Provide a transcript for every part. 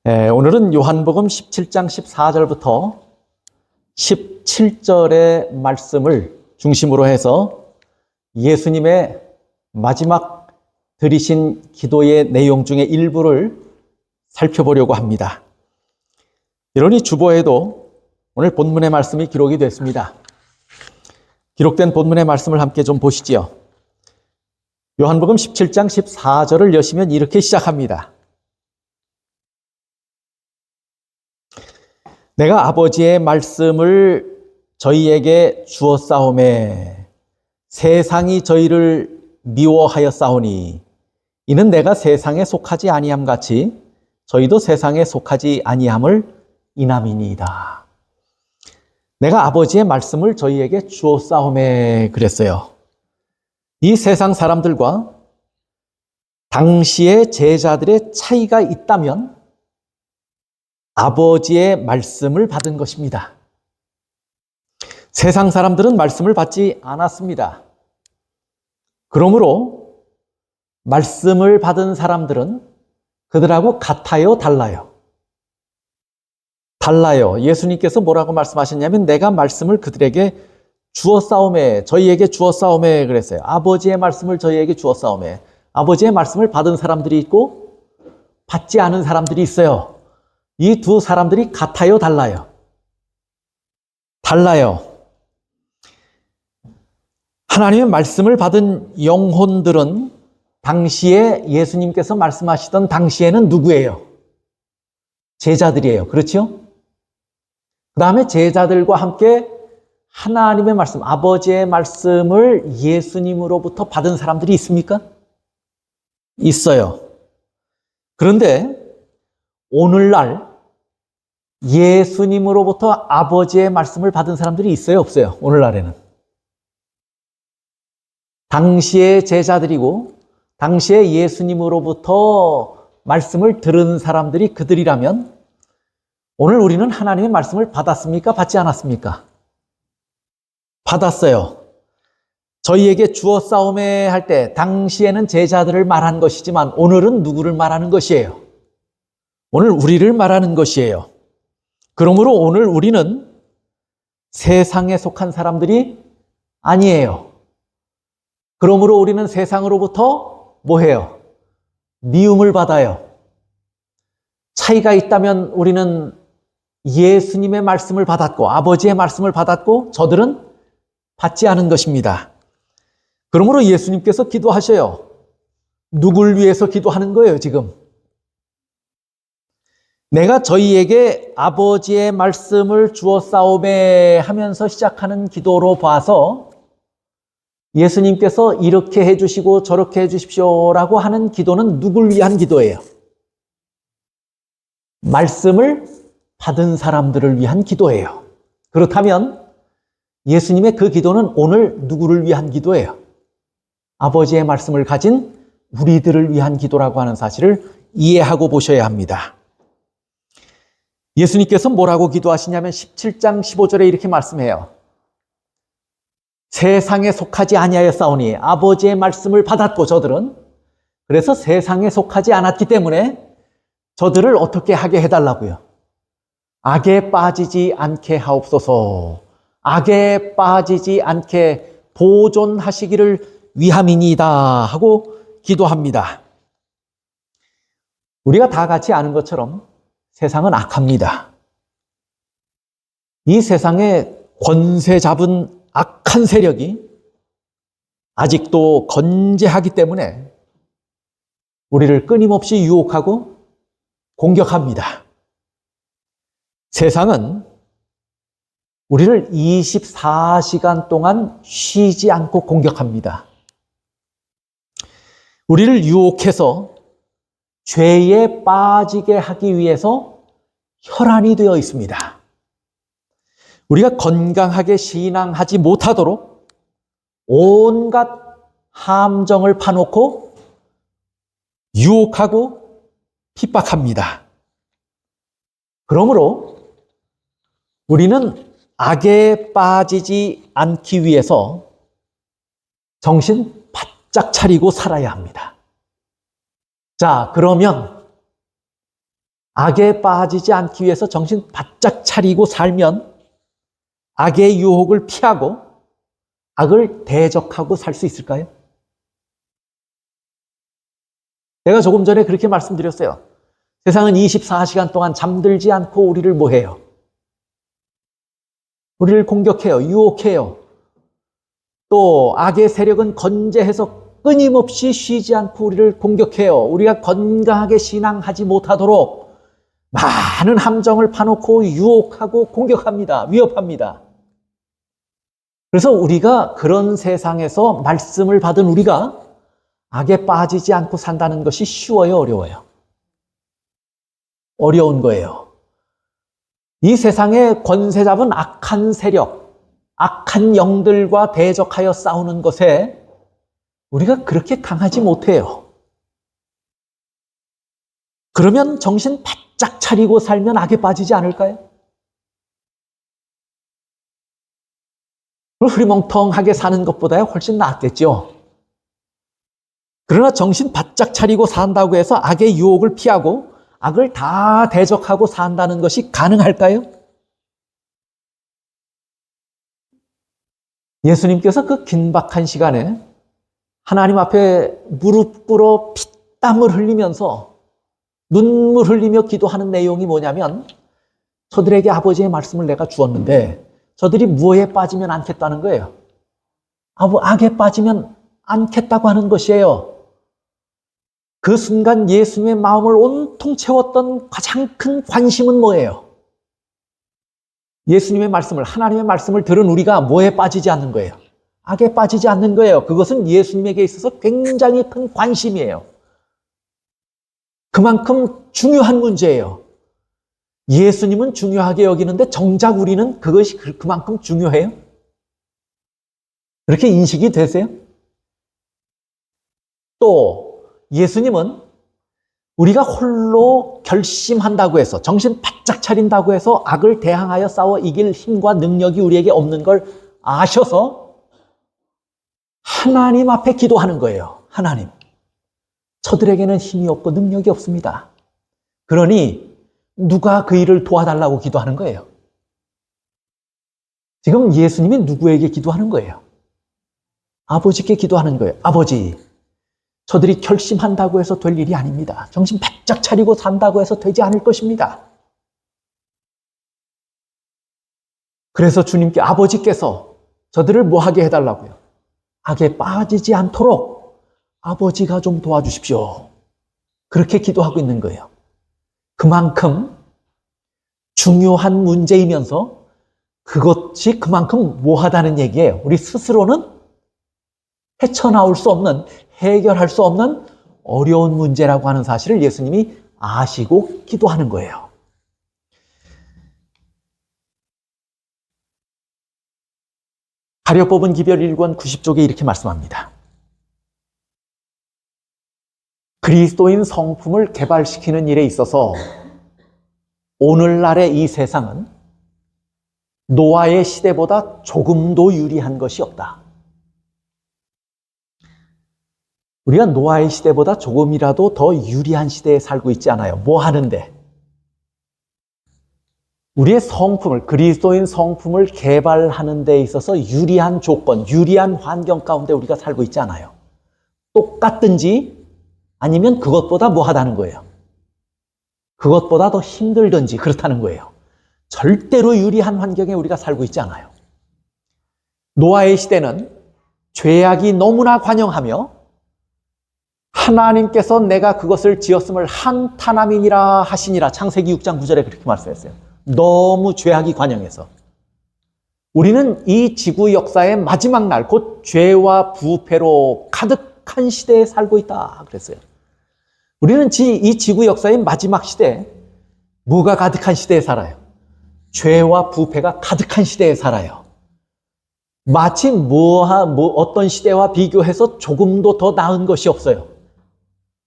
오늘은 요한복음 17장 14절부터 17절의 말씀을 중심으로 해서 예수님의 마지막 드리신 기도의 내용 중에 일부를 살펴보려고 합니다. 이러니 주보에도 오늘 본문의 말씀이 기록이 됐습니다. 기록된 본문의 말씀을 함께 좀 보시지요. 요한복음 17장 14절을 여시면 이렇게 시작합니다. 내가 아버지의 말씀을 저희에게 주었사오매 세상이 저희를 미워하였사오니 이는 내가 세상에 속하지 아니함 같이 저희도 세상에 속하지 아니함을 인함이니이다. 내가 아버지의 말씀을 저희에게 주었사오매 그랬어요. 이 세상 사람들과 당시의 제자들의 차이가 있다면 아버지의 말씀을 받은 것입니다. 세상 사람들은 말씀을 받지 않았습니다. 그러므로 말씀을 받은 사람들은 그들하고 같아요, 달라요? 달라요. 예수님께서 뭐라고 말씀하셨냐면 내가 말씀을 그들에게 주었사오매, 저희에게 주었사오매 그랬어요. 아버지의 말씀을 저희에게 주었사오매. 아버지의 말씀을 받은 사람들이 있고 받지 않은 사람들이 있어요. 이 두 사람들이 같아요, 달라요? 달라요. 하나님의 말씀을 받은 영혼들은 당시에 예수님께서 말씀하시던 당시에는 누구예요? 제자들이에요. 그렇죠? 그 다음에 제자들과 함께 하나님의 말씀, 아버지의 말씀을 예수님으로부터 받은 사람들이 있습니까? 있어요. 그런데 오늘날 예수님으로부터 아버지의 말씀을 받은 사람들이 있어요, 없어요? 오늘날에는. 당시의 제자들이고 당시에 예수님으로부터 말씀을 들은 사람들이 그들이라면 오늘 우리는 하나님의 말씀을 받았습니까? 받지 않았습니까? 받았어요. 저희에게 주었사오매 할 때 당시에는 제자들을 말한 것이지만 오늘은 누구를 말하는 것이에요? 오늘 우리를 말하는 것이에요. 그러므로 오늘 우리는 세상에 속한 사람들이 아니에요. 그러므로 우리는 세상으로부터 뭐해요? 미움을 받아요. 차이가 있다면 우리는 예수님의 말씀을 받았고 아버지의 말씀을 받았고 저들은 받지 않은 것입니다. 그러므로 예수님께서 기도하셔요. 누굴 위해서 기도하는 거예요, 지금? 내가 저희에게 아버지의 말씀을 주었사오매 하면서 시작하는 기도로 봐서 예수님께서 이렇게 해주시고 저렇게 해주십시오라고 하는 기도는 누굴 위한 기도예요? 말씀을 받은 사람들을 위한 기도예요. 그렇다면 예수님의 그 기도는 오늘 누구를 위한 기도예요? 아버지의 말씀을 가진 우리들을 위한 기도라고 하는 사실을 이해하고 보셔야 합니다. 예수님께서 뭐라고 기도하시냐면 17장 15절에 이렇게 말씀해요. 세상에 속하지 아니하였사오니 아버지의 말씀을 받았고 저들은 그래서 세상에 속하지 않았기 때문에 저들을 어떻게 하게 해달라고요? 악에 빠지지 않게 하옵소서. 악에 빠지지 않게 보존하시기를 위함이니이다 하고 기도합니다. 우리가 다 같이 아는 것처럼 세상은 악합니다. 이 세상에 권세 잡은 악한 세력이 아직도 건재하기 때문에 우리를 끊임없이 유혹하고 공격합니다. 세상은 우리를 24시간 동안 쉬지 않고 공격합니다. 우리를 유혹해서 죄에 빠지게 하기 위해서 혈안이 되어 있습니다. 우리가 건강하게 신앙하지 못하도록 온갖 함정을 파놓고 유혹하고 핍박합니다. 그러므로 우리는 악에 빠지지 않기 위해서 정신 바짝 차리고 살아야 합니다. 자, 그러면 악에 빠지지 않기 위해서 정신 바짝 차리고 살면 악의 유혹을 피하고 악을 대적하고 살 수 있을까요? 제가 조금 전에 그렇게 말씀드렸어요. 세상은 24시간 동안 잠들지 않고 우리를 뭐해요? 우리를 공격해요. 유혹해요. 또 악의 세력은 건재해서 끊임없이 쉬지 않고 우리를 공격해요. 우리가 건강하게 신앙하지 못하도록 많은 함정을 파놓고 유혹하고 공격합니다. 위협합니다. 그래서 우리가 그런 세상에서 말씀을 받은 우리가 악에 빠지지 않고 산다는 것이 쉬워요, 어려워요? 어려운 거예요. 이 세상에 권세 잡은 악한 세력, 악한 영들과 대적하여 싸우는 것에 우리가 그렇게 강하지 못해요. 그러면 정신 바짝 차리고 살면 악에 빠지지 않을까요? 흐리멍텅하게 사는 것보다야 훨씬 낫겠죠. 그러나 정신 바짝 차리고 산다고 해서 악의 유혹을 피하고 악을 다 대적하고 산다는 것이 가능할까요? 예수님께서 그 긴박한 시간에 하나님 앞에 무릎 꿇어 피땀을 흘리면서 눈물 흘리며 기도하는 내용이 뭐냐면 저들에게 아버지의 말씀을 내가 주었는데 저들이 무엇에 빠지면 않겠다는 거예요. 악에 빠지면 않겠다고 하는 것이에요. 그 순간 예수님의 마음을 온통 채웠던 가장 큰 관심은 뭐예요? 예수님의 말씀을, 하나님의 말씀을 들은 우리가 뭐에 빠지지 않는 거예요? 악에 빠지지 않는 거예요. 그것은 예수님에게 있어서 굉장히 큰 관심이에요. 그만큼 중요한 문제예요. 예수님은 중요하게 여기는데 정작 우리는 그것이 그만큼 중요해요? 그렇게 인식이 되세요? 또 예수님은 우리가 홀로 결심한다고 해서 정신 바짝 차린다고 해서 악을 대항하여 싸워 이길 힘과 능력이 우리에게 없는 걸 아셔서 하나님 앞에 기도하는 거예요. 하나님, 저들에게는 힘이 없고 능력이 없습니다. 그러니 누가 그 일을 도와달라고 기도하는 거예요. 지금 예수님이 누구에게 기도하는 거예요? 아버지께 기도하는 거예요. 아버지, 저들이 결심한다고 해서 될 일이 아닙니다. 정신 바짝 차리고 산다고 해서 되지 않을 것입니다. 그래서 주님께 아버지께서 저들을 뭐 하게 해달라고요? 악에 빠지지 않도록 아버지가 좀 도와주십시오. 그렇게 기도하고 있는 거예요. 그만큼 중요한 문제이면서 그것이 그만큼 뭐하다는 얘기예요. 우리 스스로는 헤쳐나올 수 없는, 해결할 수 없는 어려운 문제라고 하는 사실을 예수님이 아시고 기도하는 거예요. 가려 뽑은 기별 1권 90쪽에 이렇게 말씀합니다. 그리스도인 성품을 개발시키는 일에 있어서 오늘날의 이 세상은 노아의 시대보다 조금도 유리한 것이 없다. 우리가 노아의 시대보다 조금이라도 더 유리한 시대에 살고 있지 않아요. 뭐 하는데? 우리의 성품을, 그리스도인 성품을 개발하는 데 있어서 유리한 조건, 유리한 환경 가운데 우리가 살고 있지 않아요. 똑같든지 아니면 그것보다 뭐 하다는 거예요. 그것보다 더 힘들든지 그렇다는 거예요. 절대로 유리한 환경에 우리가 살고 있지 않아요. 노아의 시대는 죄악이 너무나 관영하며 하나님께서 내가 그것을 지었음을 한탄함이니라 하시니라. 창세기 6장 9절에 그렇게 말씀했어요. 너무 죄악이 관영해서. 우리는 이 지구 역사의 마지막 날, 곧 죄와 부패로 가득한 시대에 살고 있다 그랬어요. 우리는 이 지구 역사의 마지막 시대에 뭐가 가득한 시대에 살아요? 죄와 부패가 가득한 시대에 살아요. 마치 어떤 시대와 비교해서 조금도 더 나은 것이 없어요.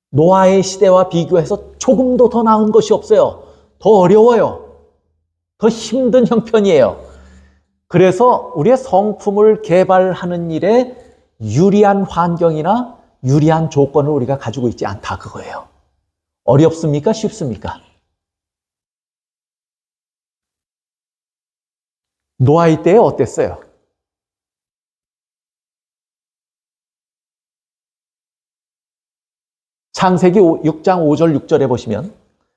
노아의 시대와 비교해서 조금도 더 나은 것이 없어요. 더 어려워요. 더 힘든 형편이에요. 그래서 우리의 성품을 개발하는 일에 유리한 환경이나 유리한 조건을 우리가 가지고 있지 않다 그거예요. 어렵습니까? 쉽습니까? 노아의 때에 어땠어요? 창세기 6장 5절 6절에 보시면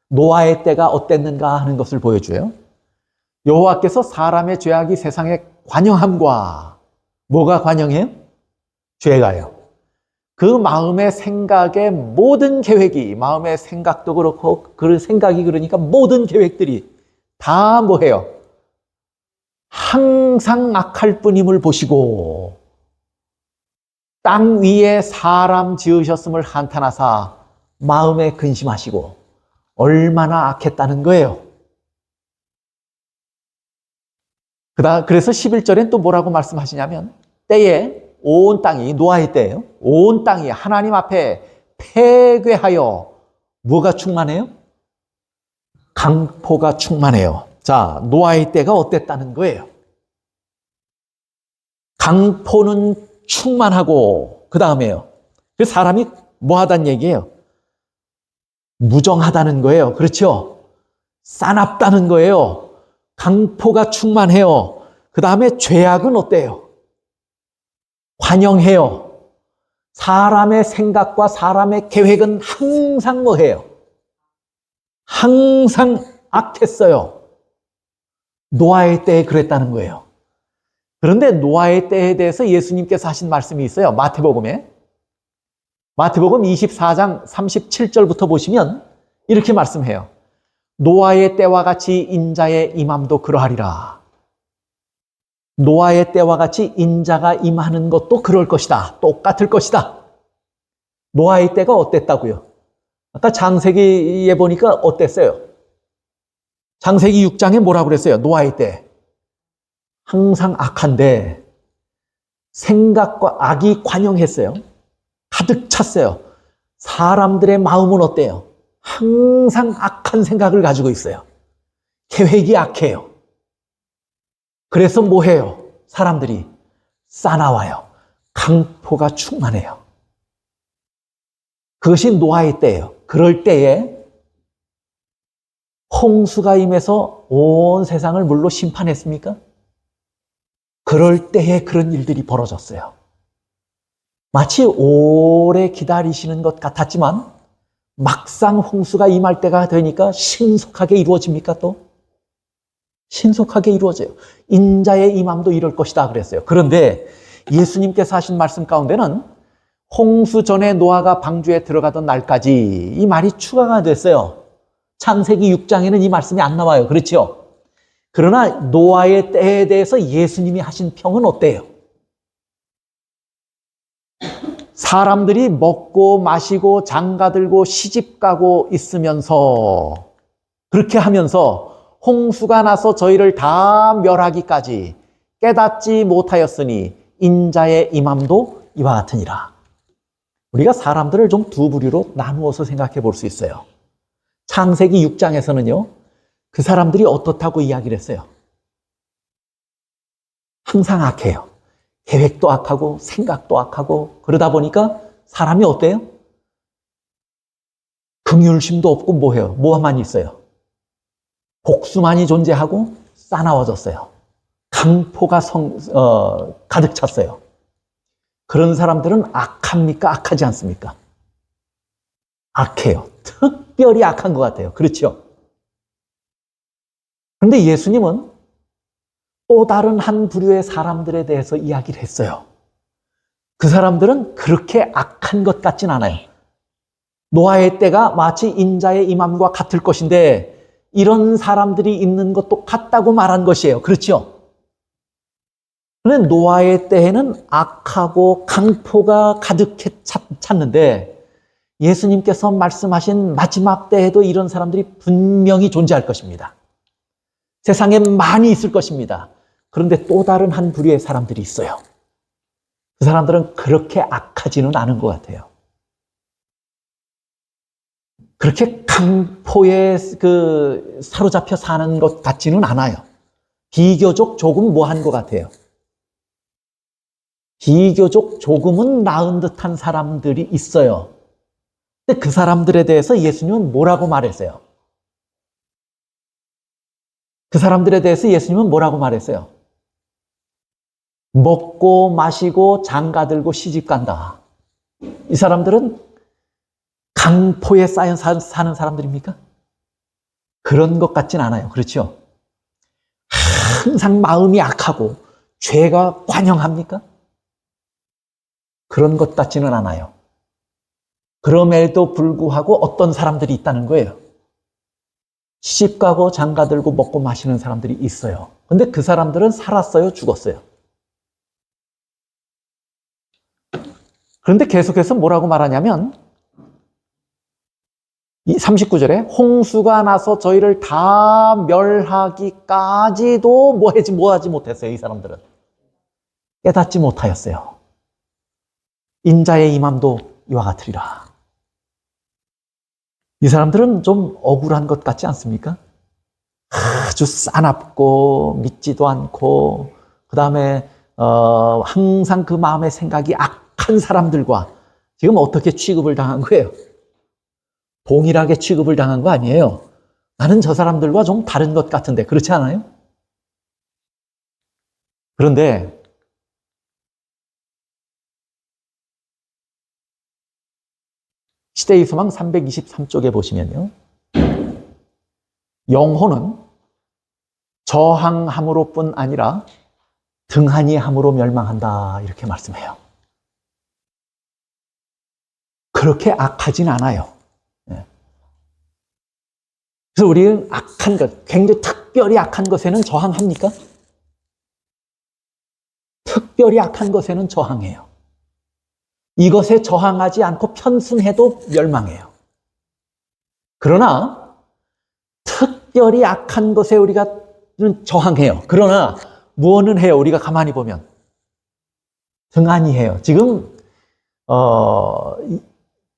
노아의 때가 어땠는가 하는 것을 보여줘요. 여호와께서 사람의 죄악이 세상에 관영함과 뭐가 관영해요? 죄가요. 그 마음의 생각의 모든 계획이, 마음의 생각도 그렇고 그 생각이 그러니까 모든 계획들이 다 뭐예요? 항상 악할 뿐임을 보시고 땅 위에 사람 지으셨음을 한탄하사 마음에 근심하시고 얼마나 악했다는 거예요. 그래서 11절엔 또 뭐라고 말씀하시냐면 때에 온 땅이, 노아의 때예요. 온 땅이 하나님 앞에 패괴하여 뭐가 충만해요? 강포가 충만해요. 자, 노아의 때가 어땠다는 거예요? 강포는 충만하고 그 다음에요. 그 사람이 뭐 하단 얘기예요? 무정하다는 거예요. 그렇죠? 싸납다는 거예요. 강포가 충만해요. 그 다음에 죄악은 어때요? 관영해요. 사람의 생각과 사람의 계획은 항상 뭐해요? 항상 악했어요. 노아의 때에 그랬다는 거예요. 그런데 노아의 때에 대해서 예수님께서 하신 말씀이 있어요. 마태복음 24장 37절부터 보시면 이렇게 말씀해요. 노아의 때와 같이 인자의 임함도 그러하리라. 노아의 때와 같이 인자가 임하는 것도 그럴 것이다. 똑같을 것이다. 노아의 때가 어땠다고요? 아까 창세기에 보니까 어땠어요? 창세기 6장에 뭐라고 그랬어요? 노아의 때. 항상 악한데 생각과 악이 관영했어요. 가득 찼어요. 사람들의 마음은 어때요? 항상 악한 생각을 가지고 있어요. 계획이 악해요. 그래서 뭐 해요? 사람들이 싸나와요. 강포가 충만해요. 그것이 노아의 때예요. 그럴 때에 홍수가 임해서 온 세상을 물로 심판했습니까? 그럴 때에 그런 일들이 벌어졌어요. 마치 오래 기다리시는 것 같았지만 막상 홍수가 임할 때가 되니까 신속하게 이루어집니까 또? 신속하게 이루어져요. 인자의 임함도 이럴 것이다 그랬어요. 그런데 예수님께서 하신 말씀 가운데는 홍수 전에 노아가 방주에 들어가던 날까지 이 말이 추가가 됐어요. 창세기 6장에는 이 말씀이 안 나와요. 그렇죠? 그러나 노아의 때에 대해서 예수님이 하신 평은 어때요? 사람들이 먹고 마시고 장가들고 시집가고 있으면서 그렇게 하면서 홍수가 나서 저희를 다 멸하기까지 깨닫지 못하였으니 인자의 임함도 이와 같으니라. 우리가 사람들을 좀 두 부류로 나누어서 생각해 볼 수 있어요. 창세기 6장에서는요. 그 사람들이 어떻다고 이야기를 했어요? 항상 악해요. 계획도 악하고 생각도 악하고 그러다 보니까 사람이 어때요? 긍휼심도 없고 뭐해요? 뭐만 있어요? 복수만이 존재하고 싸나워졌어요. 강포가 가득 찼어요. 그런 사람들은 악합니까? 악하지 않습니까? 악해요. 특별히 악한 것 같아요. 그렇죠? 그런데 예수님은 또 다른 한 부류의 사람들에 대해서 이야기를 했어요. 그 사람들은 그렇게 악한 것 같진 않아요. 노아의 때가 마치 인자의 임함과 같을 것인데 이런 사람들이 있는 것도 같다고 말한 것이에요. 그렇죠? 그런데 노아의 때에는 악하고 강포가 가득해 찼는데 예수님께서 말씀하신 마지막 때에도 이런 사람들이 분명히 존재할 것입니다. 세상에 많이 있을 것입니다. 그런데 또 다른 한 부류의 사람들이 있어요. 그 사람들은 그렇게 악하지는 않은 것 같아요. 그렇게 강포에 사로잡혀 사는 것 같지는 않아요. 비교적 조금 뭐한 것 같아요. 비교적 조금은 나은 듯한 사람들이 있어요. 근데 그 사람들에 대해서 예수님은 뭐라고 말했어요? 그 사람들에 대해서 예수님은 뭐라고 말했어요? 먹고 마시고 장가 들고 시집 간다. 이 사람들은 강포에 쌓여 사는 사람들입니까? 그런 것 같진 않아요. 그렇죠? 항상 마음이 악하고 죄가 관영합니까? 그런 것 같지는 않아요. 그럼에도 불구하고 어떤 사람들이 있다는 거예요. 시집 가고 장가 들고 먹고 마시는 사람들이 있어요. 근데 그 사람들은 살았어요? 죽었어요? 그런데 계속해서 뭐라고 말하냐면 이 39절에 홍수가 나서 저희를 다 멸하기까지도 뭐하지 못했어요. 이 사람들은 깨닫지 못하였어요. 인자의 임함도 이와 같으리라. 이 사람들은 좀 억울한 것 같지 않습니까? 아주 싸납고 믿지도 않고 그 다음에 항상 그 마음의 생각이 악한 사람들과 지금 어떻게 취급을 당한 거예요? 동일하게 취급을 당한 거 아니에요. 나는 저 사람들과 좀 다른 것 같은데 그렇지 않아요? 그런데 시대의 소망 323쪽에 보시면요. 영혼은 저항함으로 뿐 아니라 등한히 함으로 멸망한다 이렇게 말씀해요. 그렇게 악하진 않아요. 그래서 우리는 악한 것, 굉장히 특별히 악한 것에는 저항합니까? 특별히 악한 것에는 저항해요. 이것에 저항하지 않고 편순해도 멸망해요. 그러나 특별히 악한 것에 우리가 저항해요. 그러나 무엇은 해요? 우리가 가만히 보면 등한히 해요. 지금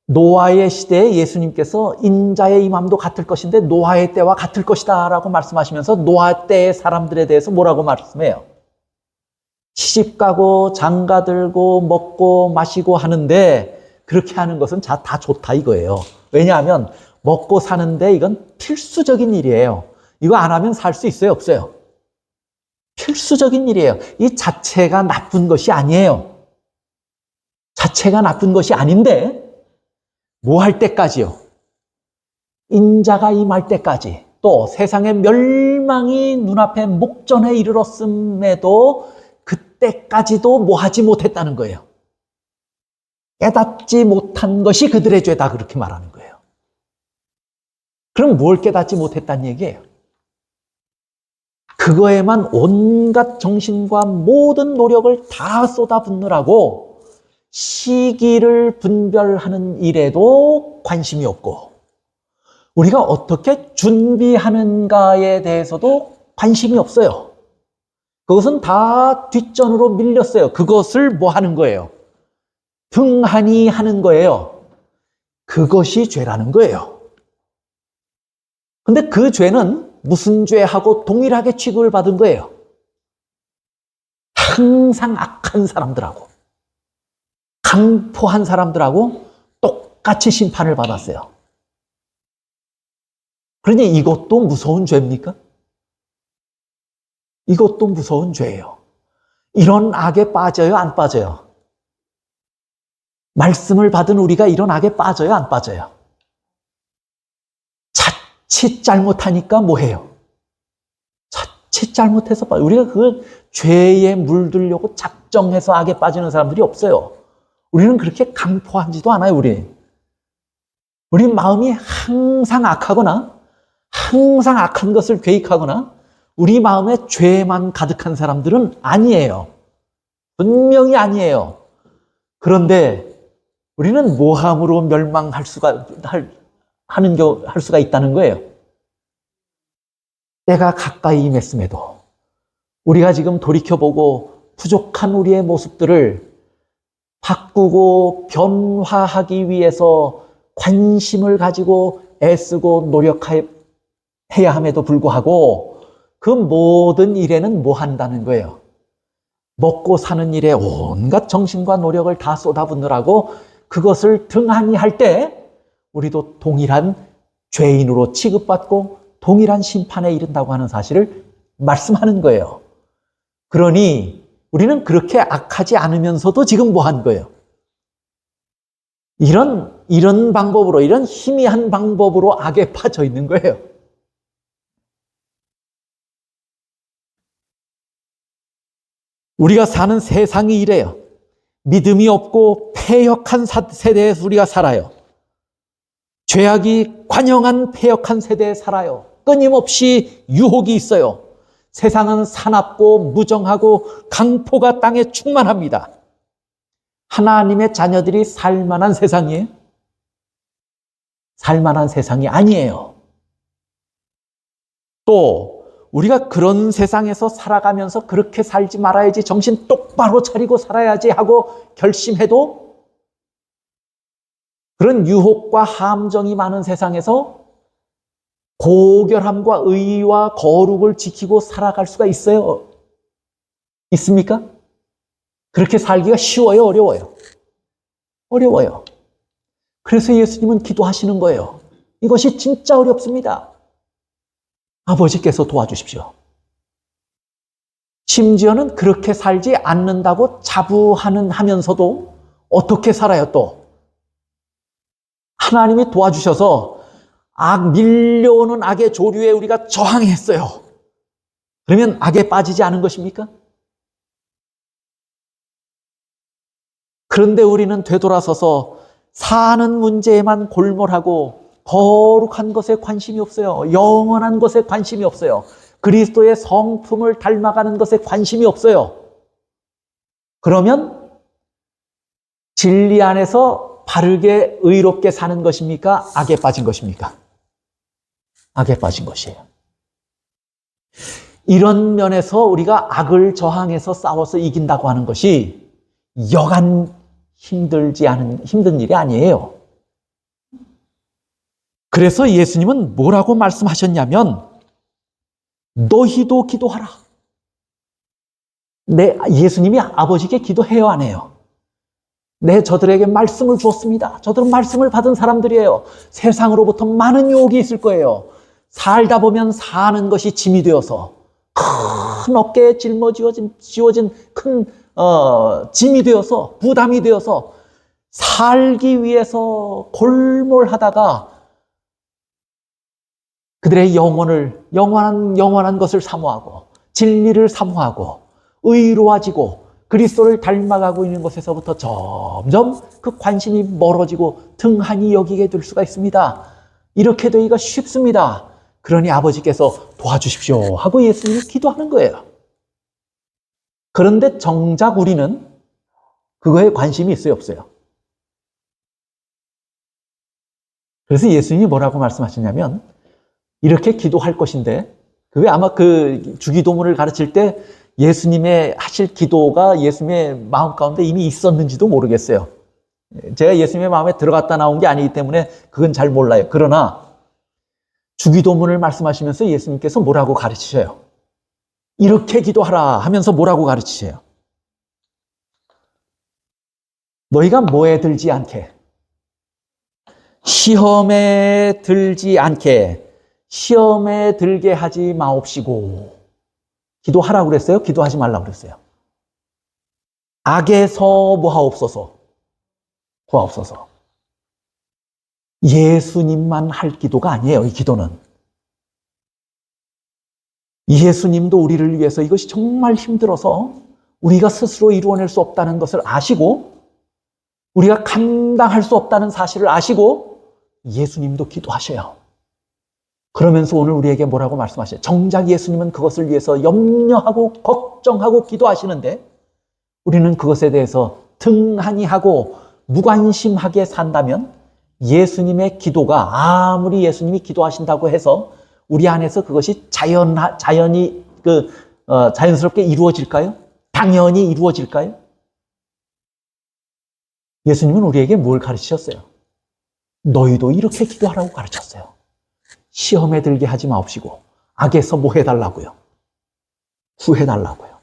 노아의 시대에 예수님께서 인자의 임함도 같을 것인데 노아의 때와 같을 것이다 라고 말씀하시면서 노아 때의 사람들에 대해서 뭐라고 말씀해요? 시집가고 장가 들고 먹고 마시고 하는데 그렇게 하는 것은 다 좋다 이거예요. 왜냐하면 먹고 사는데 이건 필수적인 일이에요. 이거 안 하면 살 수 있어요? 없어요? 필수적인 일이에요. 이 자체가 나쁜 것이 아니에요. 자체가 나쁜 것이 아닌데 뭐 할 때까지요? 인자가 임할 때까지 또 세상의 멸망이 눈앞에 목전에 이르렀음에도 그때까지도 뭐 하지 못했다는 거예요. 깨닫지 못한 것이 그들의 죄다 그렇게 말하는 거예요. 그럼 뭘 깨닫지 못했다는 얘기예요? 그거에만 온갖 정신과 모든 노력을 다 쏟아붓느라고 시기를 분별하는 일에도 관심이 없고 우리가 어떻게 준비하는가에 대해서도 관심이 없어요. 그것은 다 뒷전으로 밀렸어요. 그것을 뭐 하는 거예요? 등한히 하는 거예요. 그것이 죄라는 거예요. 근데 그 죄는 무슨 죄하고 동일하게 취급을 받은 거예요? 항상 악한 사람들하고 강포한 사람들하고 똑같이 심판을 받았어요. 그러니 이것도 무서운 죄입니까? 이것도 무서운 죄예요. 이런 악에 빠져요? 안 빠져요? 말씀을 받은 우리가 이런 악에 빠져요? 안 빠져요? 자칫 잘못하니까 뭐 해요? 자칫 잘못해서 빠져요. 우리가 그 죄에 물들려고 작정해서 악에 빠지는 사람들이 없어요. 우리는 그렇게 강포하지도 않아요. 우리 마음이 항상 악하거나 항상 악한 것을 계획하거나 우리 마음에 죄만 가득한 사람들은 아니에요. 분명히 아니에요. 그런데 우리는 모함으로 멸망할 수가 있다는 거예요. 때가 가까이 임했음에도 우리가 지금 돌이켜보고 부족한 우리의 모습들을 바꾸고 변화하기 위해서 관심을 가지고 애쓰고 노력해야 함에도 불구하고 그 모든 일에는 뭐 한다는 거예요? 먹고 사는 일에 온갖 정신과 노력을 다 쏟아붓느라고 그것을 등한히 할 때 우리도 동일한 죄인으로 취급받고 동일한 심판에 이른다고 하는 사실을 말씀하는 거예요. 그러니 우리는 그렇게 악하지 않으면서도 지금 뭐 한 거예요? 이런 방법으로, 이런 희미한 방법으로 악에 빠져 있는 거예요. 우리가 사는 세상이 이래요. 믿음이 없고 패역한 세대에서 우리가 살아요. 죄악이 관영한 패역한 세대에 살아요. 끊임없이 유혹이 있어요. 세상은 사납고 무정하고 강포가 땅에 충만합니다. 하나님의 자녀들이 살만한 세상이에요? 살만한 세상이 아니에요. 또 우리가 그런 세상에서 살아가면서 그렇게 살지 말아야지, 정신 똑바로 차리고 살아야지 하고 결심해도 그런 유혹과 함정이 많은 세상에서 고결함과 의와 거룩을 지키고 살아갈 수가 있어요? 있습니까? 그렇게 살기가 쉬워요? 어려워요? 어려워요. 그래서 예수님은 기도하시는 거예요. 이것이 진짜 어렵습니다. 아버지께서 도와주십시오. 심지어는 그렇게 살지 않는다고 자부하면서도 어떻게 살아요 또? 하나님이 도와주셔서 밀려오는 악의 조류에 우리가 저항했어요. 그러면 악에 빠지지 않은 것입니까? 그런데 우리는 되돌아서서 사는 문제에만 골몰하고 거룩한 것에 관심이 없어요. 영원한 것에 관심이 없어요. 그리스도의 성품을 닮아가는 것에 관심이 없어요. 그러면 진리 안에서 바르게 의롭게 사는 것입니까? 악에 빠진 것입니까? 악에 빠진 것이에요. 이런 면에서 우리가 악을 저항해서 싸워서 이긴다고 하는 것이 여간 힘든 일이 아니에요. 그래서 예수님은 뭐라고 말씀하셨냐면 너희도 기도하라. 예수님이 아버지께 기도해요, 안 해요? 저들에게 말씀을 주었습니다. 저들은 말씀을 받은 사람들이에요. 세상으로부터 많은 유혹이 있을 거예요. 살다 보면 사는 것이 짐이 되어서 큰 어깨에 짊어지워진 큰 짐이 되어서 부담이 되어서 살기 위해서 골몰하다가 그들의 영원한 것을 사모하고 진리를 사모하고 의로워지고 그리스도를 닮아가고 있는 것에서부터 점점 그 관심이 멀어지고 등한히 여기게 될 수가 있습니다. 이렇게 되기가 쉽습니다. 그러니 아버지께서 도와주십시오 하고 예수님이 기도하는 거예요. 그런데 정작 우리는 그거에 관심이 있어요, 없어요? 그래서 예수님이 뭐라고 말씀하셨냐면 이렇게 기도할 것인데, 그게 아마 그 주기도문을 가르칠 때 예수님의 하실 기도가 예수님의 마음 가운데 이미 있었는지도 모르겠어요. 제가 예수님의 마음에 들어갔다 나온 게 아니기 때문에 그건 잘 몰라요. 그러나 주기도문을 말씀하시면서 예수님께서 뭐라고 가르치셔요? 이렇게 기도하라 하면서 뭐라고 가르치셔요? 너희가 뭐에 들지 않게, 시험에 들지 않게, 시험에 들게 하지 마옵시고. 기도하라고 그랬어요? 기도하지 말라고 그랬어요? 악에서 뭐하옵소서? 구하옵소서. 예수님만 할 기도가 아니에요, 이 기도는. 예수님도 우리를 위해서 이것이 정말 힘들어서 우리가 스스로 이루어낼 수 없다는 것을 아시고, 우리가 감당할 수 없다는 사실을 아시고 예수님도 기도하셔요. 그러면서 오늘 우리에게 뭐라고 말씀하셔요? 정작 예수님은 그것을 위해서 염려하고 걱정하고 기도하시는데 우리는 그것에 대해서 등한히 하고 무관심하게 산다면 예수님의 기도가 아무리 예수님이 기도하신다고 해서 우리 안에서 그것이 자연스럽게 이루어질까요? 당연히 이루어질까요? 예수님은 우리에게 뭘 가르치셨어요? 너희도 이렇게 기도하라고 가르쳤어요. 시험에 들게 하지 마옵시고 악에서 뭐 해달라고요? 구해달라고요.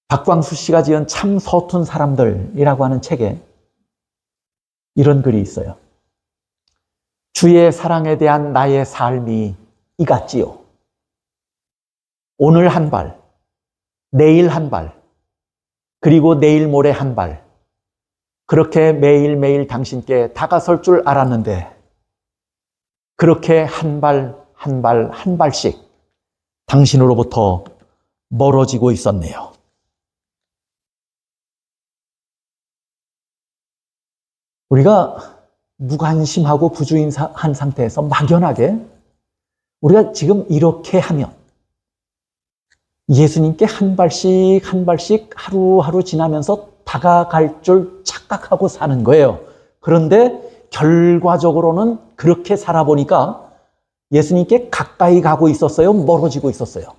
박광수 씨가 지은 참 서툰 사람들이라고 하는 책에 이런 글이 있어요. 주의 사랑에 대한 나의 삶이 이 같지요. 오늘 한 발, 내일 한 발, 그리고 내일 모레 한 발, 그렇게 매일매일 당신께 다가설 줄 알았는데 그렇게 한 발, 한 발, 한 발씩 당신으로부터 멀어지고 있었네요. 우리가 무관심하고 부주의한 상태에서 막연하게 우리가 지금 이렇게 하면 예수님께 한 발씩 한 발씩 하루하루 지나면서 다가갈 줄 착각하고 사는 거예요. 그런데 결과적으로는 그렇게 살아보니까 예수님께 가까이 가고 있었어요? 멀어지고 있었어요?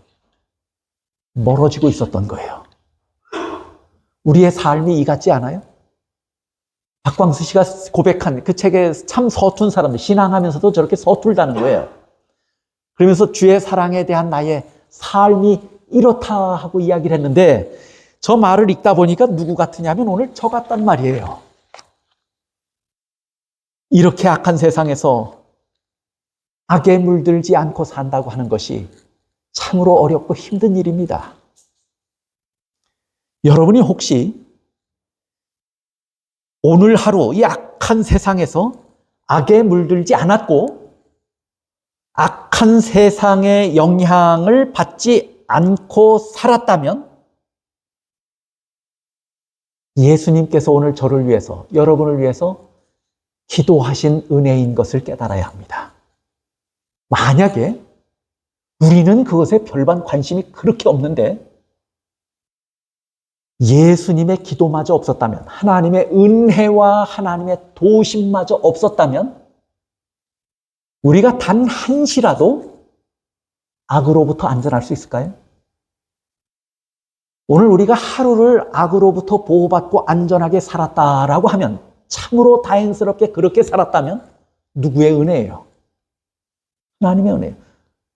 멀어지고 있었던 거예요. 우리의 삶이 이 같지 않아요? 박광수 씨가 고백한 그 책에 참 서툰 사람들, 신앙하면서도 저렇게 서툴다는 거예요. 그러면서 주의 사랑에 대한 나의 삶이 이렇다 하고 이야기를 했는데 저 말을 읽다 보니까 누구 같으냐면 오늘 저 같단 말이에요. 이렇게 악한 세상에서 악에 물들지 않고 산다고 하는 것이 참으로 어렵고 힘든 일입니다. 여러분이 혹시 오늘 하루 이 악한 세상에서 악에 물들지 않았고 악한 세상의 영향을 받지 않고 살았다면 예수님께서 오늘 저를 위해서, 여러분을 위해서 기도하신 은혜인 것을 깨달아야 합니다. 만약에 우리는 그것에 별반 관심이 그렇게 없는데 예수님의 기도마저 없었다면, 하나님의 은혜와 하나님의 도심마저 없었다면 우리가 단 한시라도 악으로부터 안전할 수 있을까요? 오늘 우리가 하루를 악으로부터 보호받고 안전하게 살았다라고 하면, 참으로 다행스럽게 그렇게 살았다면 누구의 은혜예요? 하나님의 은혜예요.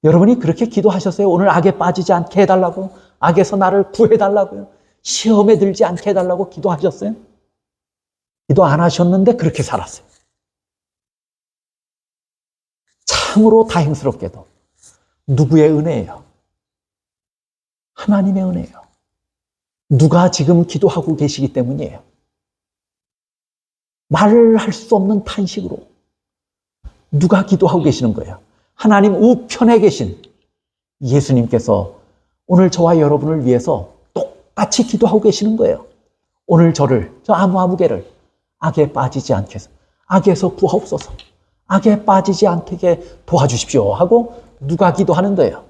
여러분이 그렇게 기도하셨어요? 오늘 악에 빠지지 않게 해달라고, 악에서 나를 구해달라고요, 시험에 들지 않게 해달라고 기도하셨어요? 기도 안 하셨는데 그렇게 살았어요. 참으로 다행스럽게도 누구의 은혜예요? 하나님의 은혜예요. 누가 지금 기도하고 계시기 때문이에요. 말할 수 없는 탄식으로 누가 기도하고 계시는 거예요? 하나님 우편에 계신 예수님께서 오늘 저와 여러분을 위해서 똑같이 기도하고 계시는 거예요. 오늘 저를, 저 아무개를 악에 빠지지 않게 해서, 악에서 구하옵소서, 악에 빠지지 않게 도와주십시오 하고 누가 기도하는 거예요?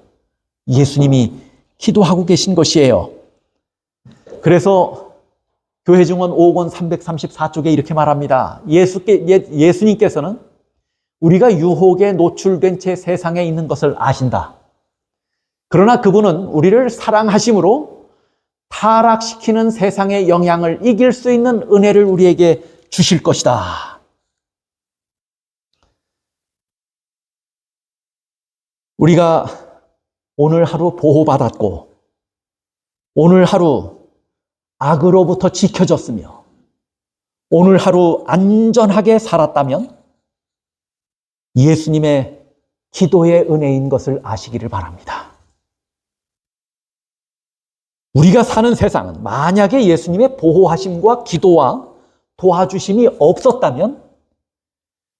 예수님이 기도하고 계신 것이에요. 그래서 교회 증언 5권 334쪽에 이렇게 말합니다. 예수님께서는 우리가 유혹에 노출된 채 세상에 있는 것을 아신다. 그러나 그분은 우리를 사랑하심으로 타락시키는 세상의 영향을 이길 수 있는 은혜를 우리에게 주실 것이다. 우리가 오늘 하루 보호받았고 오늘 하루 악으로부터 지켜졌으며 오늘 하루 안전하게 살았다면 예수님의 기도의 은혜인 것을 아시기를 바랍니다. 우리가 사는 세상은 만약에 예수님의 보호하심과 기도와 도와주심이 없었다면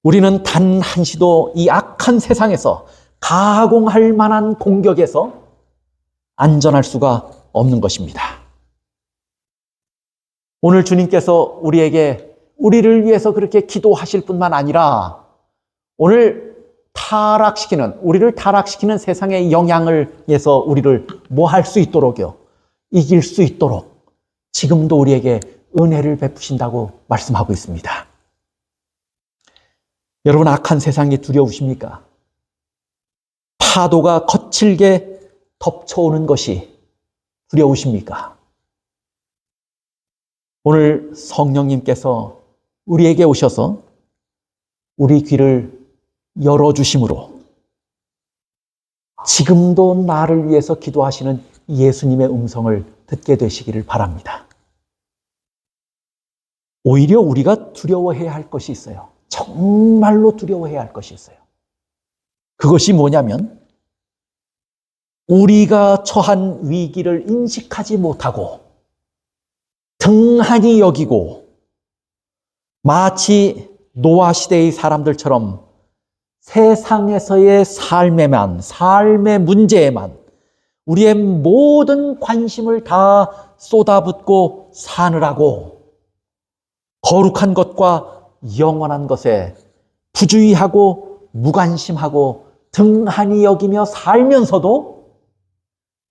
우리는 단 한시도 이 악한 세상에서 가공할 만한 공격에서 안전할 수가 없는 것입니다. 오늘 주님께서 우리를 위해서 그렇게 기도하실 뿐만 아니라 오늘 우리를 타락시키는 세상의 영향을에서 우리를 뭐 할 수 있도록요? 이길 수 있도록 지금도 우리에게 은혜를 베푸신다고 말씀하고 있습니다. 여러분, 악한 세상이 두려우십니까? 파도가 거칠게 덮쳐오는 것이 두려우십니까? 오늘 성령님께서 우리에게 오셔서 우리 귀를 열어주심으로 지금도 나를 위해서 기도하시는 예수님의 음성을 듣게 되시기를 바랍니다. 오히려 우리가 두려워해야 할 것이 있어요. 정말로 두려워해야 할 것이 있어요. 그것이 뭐냐면 우리가 처한 위기를 인식하지 못하고 등한히 여기고 마치 노아 시대의 사람들처럼 세상에서의 삶의 문제에만 우리의 모든 관심을 다 쏟아붓고 사느라고 거룩한 것과 영원한 것에 부주의하고 무관심하고 등한히 여기며 살면서도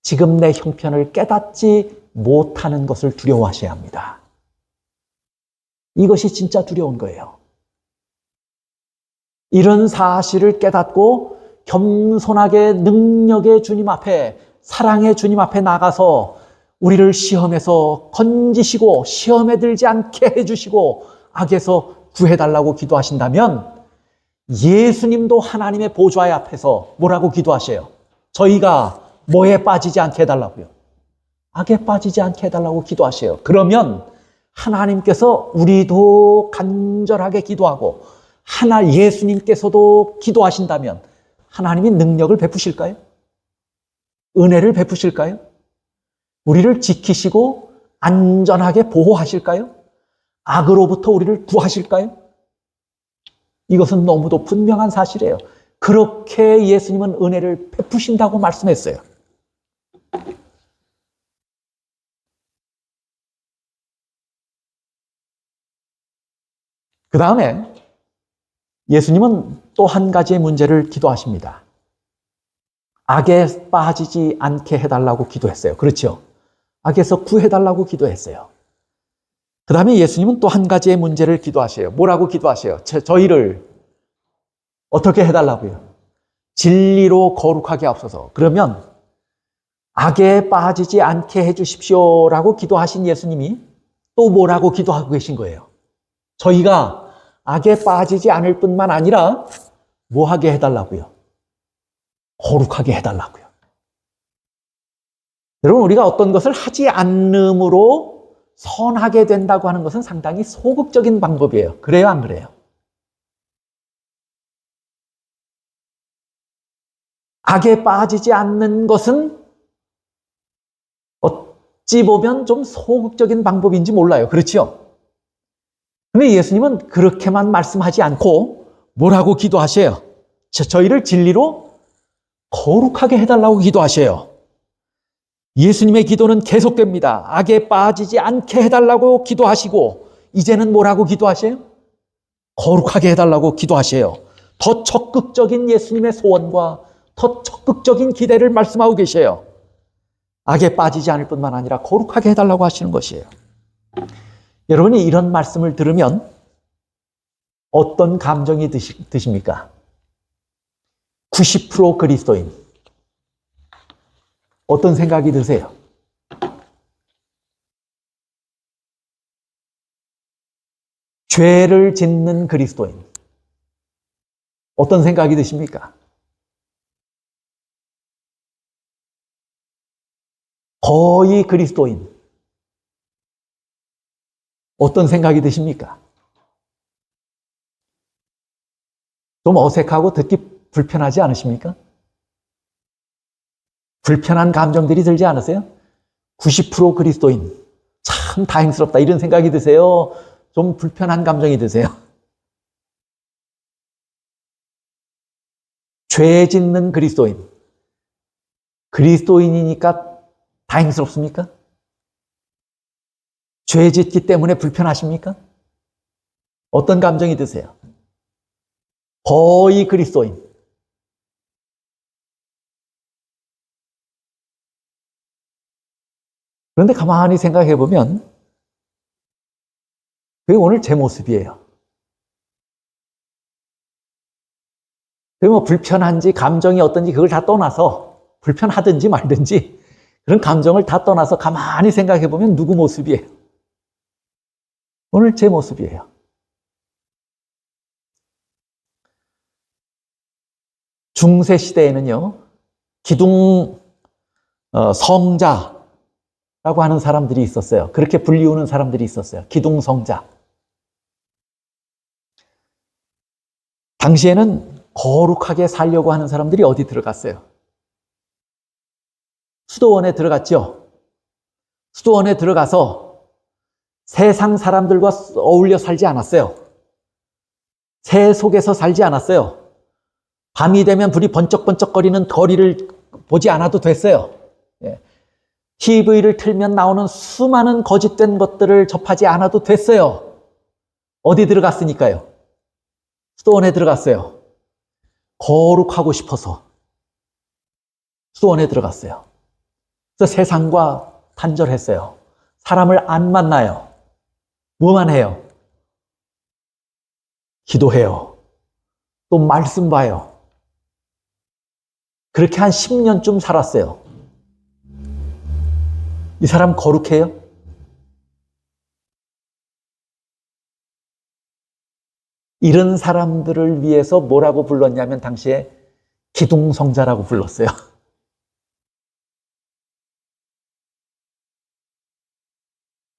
지금 내 형편을 깨닫지 못하는 것을 두려워하셔야 합니다. 이것이 진짜 두려운 거예요. 이런 사실을 깨닫고 겸손하게 능력의 주님 앞에, 사랑의 주님 앞에 나가서 우리를 시험에서 건지시고 시험에 들지 않게 해주시고 악에서 구해달라고 기도하신다면 예수님도 하나님의 보좌의 앞에서 뭐라고 기도하셔요? 저희가 뭐에 빠지지 않게 해달라고요? 악에 빠지지 않게 해달라고 기도하셔요. 그러면 하나님께서 우리도 간절하게 기도하고 예수님께서도 기도하신다면 하나님이 능력을 베푸실까요? 은혜를 베푸실까요? 우리를 지키시고 안전하게 보호하실까요? 악으로부터 우리를 구하실까요? 이것은 너무도 분명한 사실이에요. 그렇게 예수님은 은혜를 베푸신다고 말씀했어요. 그 다음에 예수님은 또 한 가지의 문제를 기도하십니다. 악에 빠지지 않게 해달라고 기도했어요. 그렇죠? 악에서 구해달라고 기도했어요. 그 다음에 예수님은 또 한 가지의 문제를 기도하셔요. 뭐라고 기도하셔요? 저희를 어떻게 해달라고요? 진리로 거룩하게 하옵소서. 그러면 악에 빠지지 않게 해주십시오라고 기도하신 예수님이 또 뭐라고 기도하고 계신 거예요? 저희가 악에 빠지지 않을 뿐만 아니라 뭐 하게 해달라고요? 거룩하게 해달라고요. 여러분, 우리가 어떤 것을 하지 않음으로 선하게 된다고 하는 것은 상당히 소극적인 방법이에요. 그래요, 안 그래요? 악에 빠지지 않는 것은 어찌 보면 좀 소극적인 방법인지 몰라요. 그렇죠? 근데 예수님은 그렇게만 말씀하지 않고 뭐라고 기도하셔요? 저희를 진리로 거룩하게 해달라고 기도하셔요. 예수님의 기도는 계속됩니다. 악에 빠지지 않게 해달라고 기도하시고 이제는 뭐라고 기도하셔요? 거룩하게 해달라고 기도하셔요. 더 적극적인 예수님의 소원과 더 적극적인 기대를 말씀하고 계셔요. 악에 빠지지 않을 뿐만 아니라 거룩하게 해달라고 하시는 것이에요. 여러분이 이런 말씀을 들으면 어떤 감정이 드십니까? 90% 그리스도인. 어떤 생각이 드세요? 죄를 짓는 그리스도인. 어떤 생각이 드십니까? 거의 그리스도인. 어떤 생각이 드십니까? 좀 어색하고 듣기 불편하지 않으십니까? 불편한 감정들이 들지 않으세요? 90% 그리스도인. 참 다행스럽다. 이런 생각이 드세요? 좀 불편한 감정이 드세요? 죄 짓는 그리스도인. 그리스도인이니까 다행스럽습니까? 죄 짓기 때문에 불편하십니까? 어떤 감정이 드세요? 거의 그리스도인. 그런데 가만히 생각해 보면 그게 오늘 제 모습이에요. 그게 뭐 불편한지 감정이 어떤지 그걸 다 떠나서 불편하든지 말든지 그런 감정을 다 떠나서 가만히 생각해 보면 누구 모습이에요? 오늘 제 모습이에요. 중세 시대에는요, 기둥 성자라고 하는 사람들이 있었어요. 그렇게 불리우는 사람들이 있었어요. 기둥 성자. 당시에는 거룩하게 살려고 하는 사람들이 어디 들어갔어요? 수도원에 들어갔죠. 수도원에 들어가서 세상 사람들과 어울려 살지 않았어요. 새 속에서 살지 않았어요. 밤이 되면 불이 번쩍번쩍거리는 거리를 보지 않아도 됐어요. TV를 틀면 나오는 수많은 거짓된 것들을 접하지 않아도 됐어요. 어디 들어갔으니까요? 수도원에 들어갔어요. 거룩하고 싶어서 수도원에 들어갔어요. 그래서 세상과 단절했어요. 사람을 안 만나요. 뭐만 해요? 기도해요. 또 말씀 봐요. 그렇게 한 10년쯤 살았어요. 이 사람 거룩해요? 이런 사람들을 위해서 뭐라고 불렀냐면 당시에 기둥성자라고 불렀어요.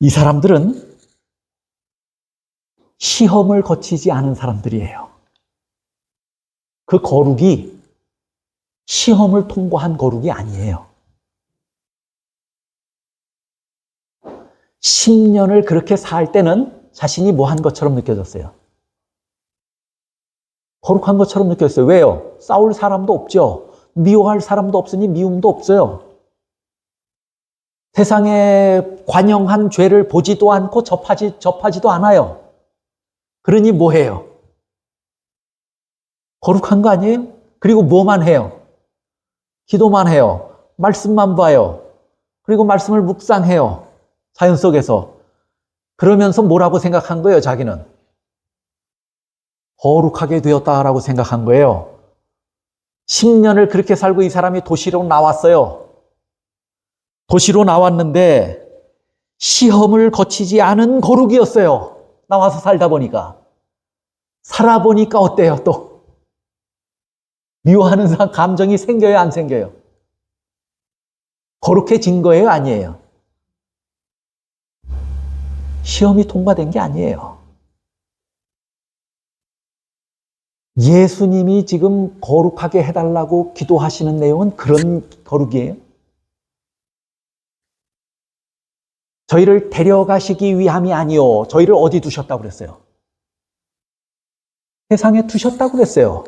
이 사람들은 시험을 거치지 않은 사람들이에요. 그 거룩이 시험을 통과한 거룩이 아니에요. 10년을 그렇게 살 때는 자신이 뭐 한 것처럼 느껴졌어요. 거룩한 것처럼 느꼈어요. 왜요? 싸울 사람도 없죠. 미워할 사람도 없으니 미움도 없어요. 세상에 관영한 죄를 보지도 않고 접하지도 않아요. 그러니 뭐 해요? 거룩한 거 아니에요? 그리고 뭐만 해요? 기도만 해요. 말씀만 봐요. 그리고 말씀을 묵상해요. 자연 속에서. 그러면서 뭐라고 생각한 거예요, 자기는? 거룩하게 되었다라고 생각한 거예요. 10년을 그렇게 살고 이 사람이 도시로 나왔어요. 도시로 나왔는데 시험을 거치지 않은 거룩이었어요. 나와서 살다 보니까. 살아보니까 어때요, 또? 미워하는 사람 감정이 생겨요, 안 생겨요? 거룩해진 거예요, 아니에요? 시험이 통과된 게 아니에요. 예수님이 지금 거룩하게 해달라고 기도하시는 내용은 그런 거룩이에요. 저희를 데려가시기 위함이 아니요. 저희를 어디 두셨다고 그랬어요? 세상에 두셨다고 그랬어요.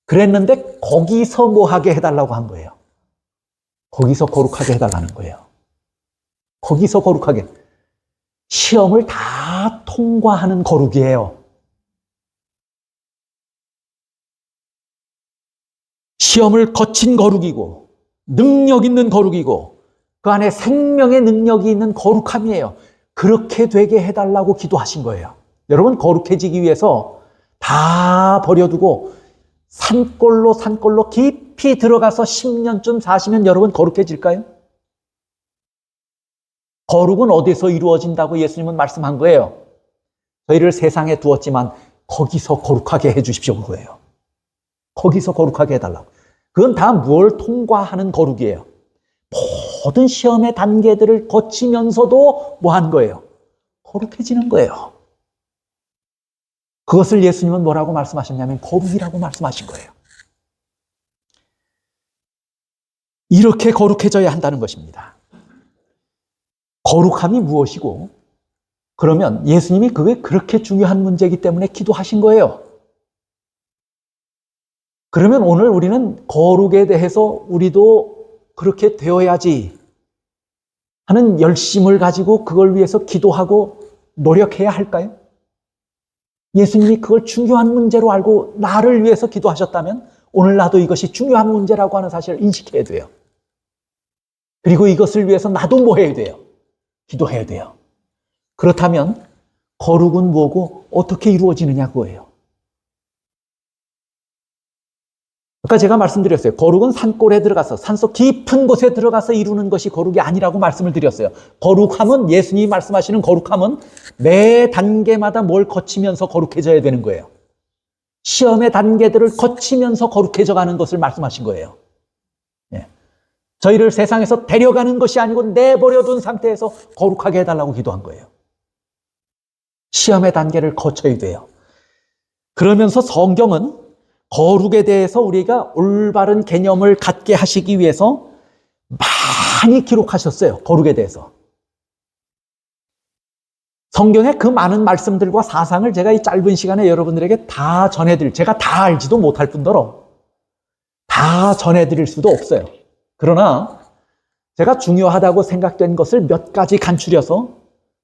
그랬는데 거기서 뭐 하게 해달라고 한 거예요. 거기서 거룩하게 해달라는 거예요. 거기서 거룩하게. 시험을 다 통과하는 거룩이에요. 시험을 거친 거룩이고 능력 있는 거룩이고 그 안에 생명의 능력이 있는 거룩함이에요. 그렇게 되게 해달라고 기도하신 거예요. 여러분, 거룩해지기 위해서 다 버려두고 산골로 깊이 들어가서 10년쯤 사시면 여러분 거룩해질까요? 거룩은 어디서 이루어진다고 예수님은 말씀한 거예요. 저희를 세상에 두었지만 거기서 거룩하게 해주십시오, 그거예요. 거기서 거룩하게 해달라고. 그건 다 뭘 통과하는 거룩이에요. 모든 시험의 단계들을 거치면서도 뭐 한 거예요? 거룩해지는 거예요. 그것을 예수님은 뭐라고 말씀하셨냐면 거룩이라고 말씀하신 거예요. 이렇게 거룩해져야 한다는 것입니다. 거룩함이 무엇이고, 그러면 예수님이 그게 그렇게 중요한 문제이기 때문에 기도하신 거예요. 그러면 오늘 우리는 거룩에 대해서 우리도 그렇게 되어야지 하는 열심을 가지고 그걸 위해서 기도하고 노력해야 할까요? 예수님이 그걸 중요한 문제로 알고 나를 위해서 기도하셨다면 오늘 나도 이것이 중요한 문제라고 하는 사실을 인식해야 돼요. 그리고 이것을 위해서 나도 뭐 해야 돼요? 기도해야 돼요. 그렇다면 거룩은 뭐고 어떻게 이루어지느냐 그거예요. 아까 제가 말씀드렸어요. 거룩은 산골에 들어가서 산속 깊은 곳에 들어가서 이루는 것이 거룩이 아니라고 말씀을 드렸어요. 거룩함은, 예수님이 말씀하시는 거룩함은 매 단계마다 뭘 거치면서 거룩해져야 되는 거예요. 시험의 단계들을 거치면서 거룩해져 가는 것을 말씀하신 거예요. 예. 저희를 세상에서 데려가는 것이 아니고 내버려둔 상태에서 거룩하게 해달라고 기도한 거예요. 시험의 단계를 거쳐야 돼요. 그러면서 성경은 거룩에 대해서 우리가 올바른 개념을 갖게 하시기 위해서 많이 기록하셨어요. 거룩에 대해서. 성경의 그 많은 말씀들과 사상을 제가 이 짧은 시간에 여러분들에게 다 제가 다 알지도 못할 뿐더러 다 전해드릴 수도 없어요. 그러나 제가 중요하다고 생각된 것을 몇 가지 간추려서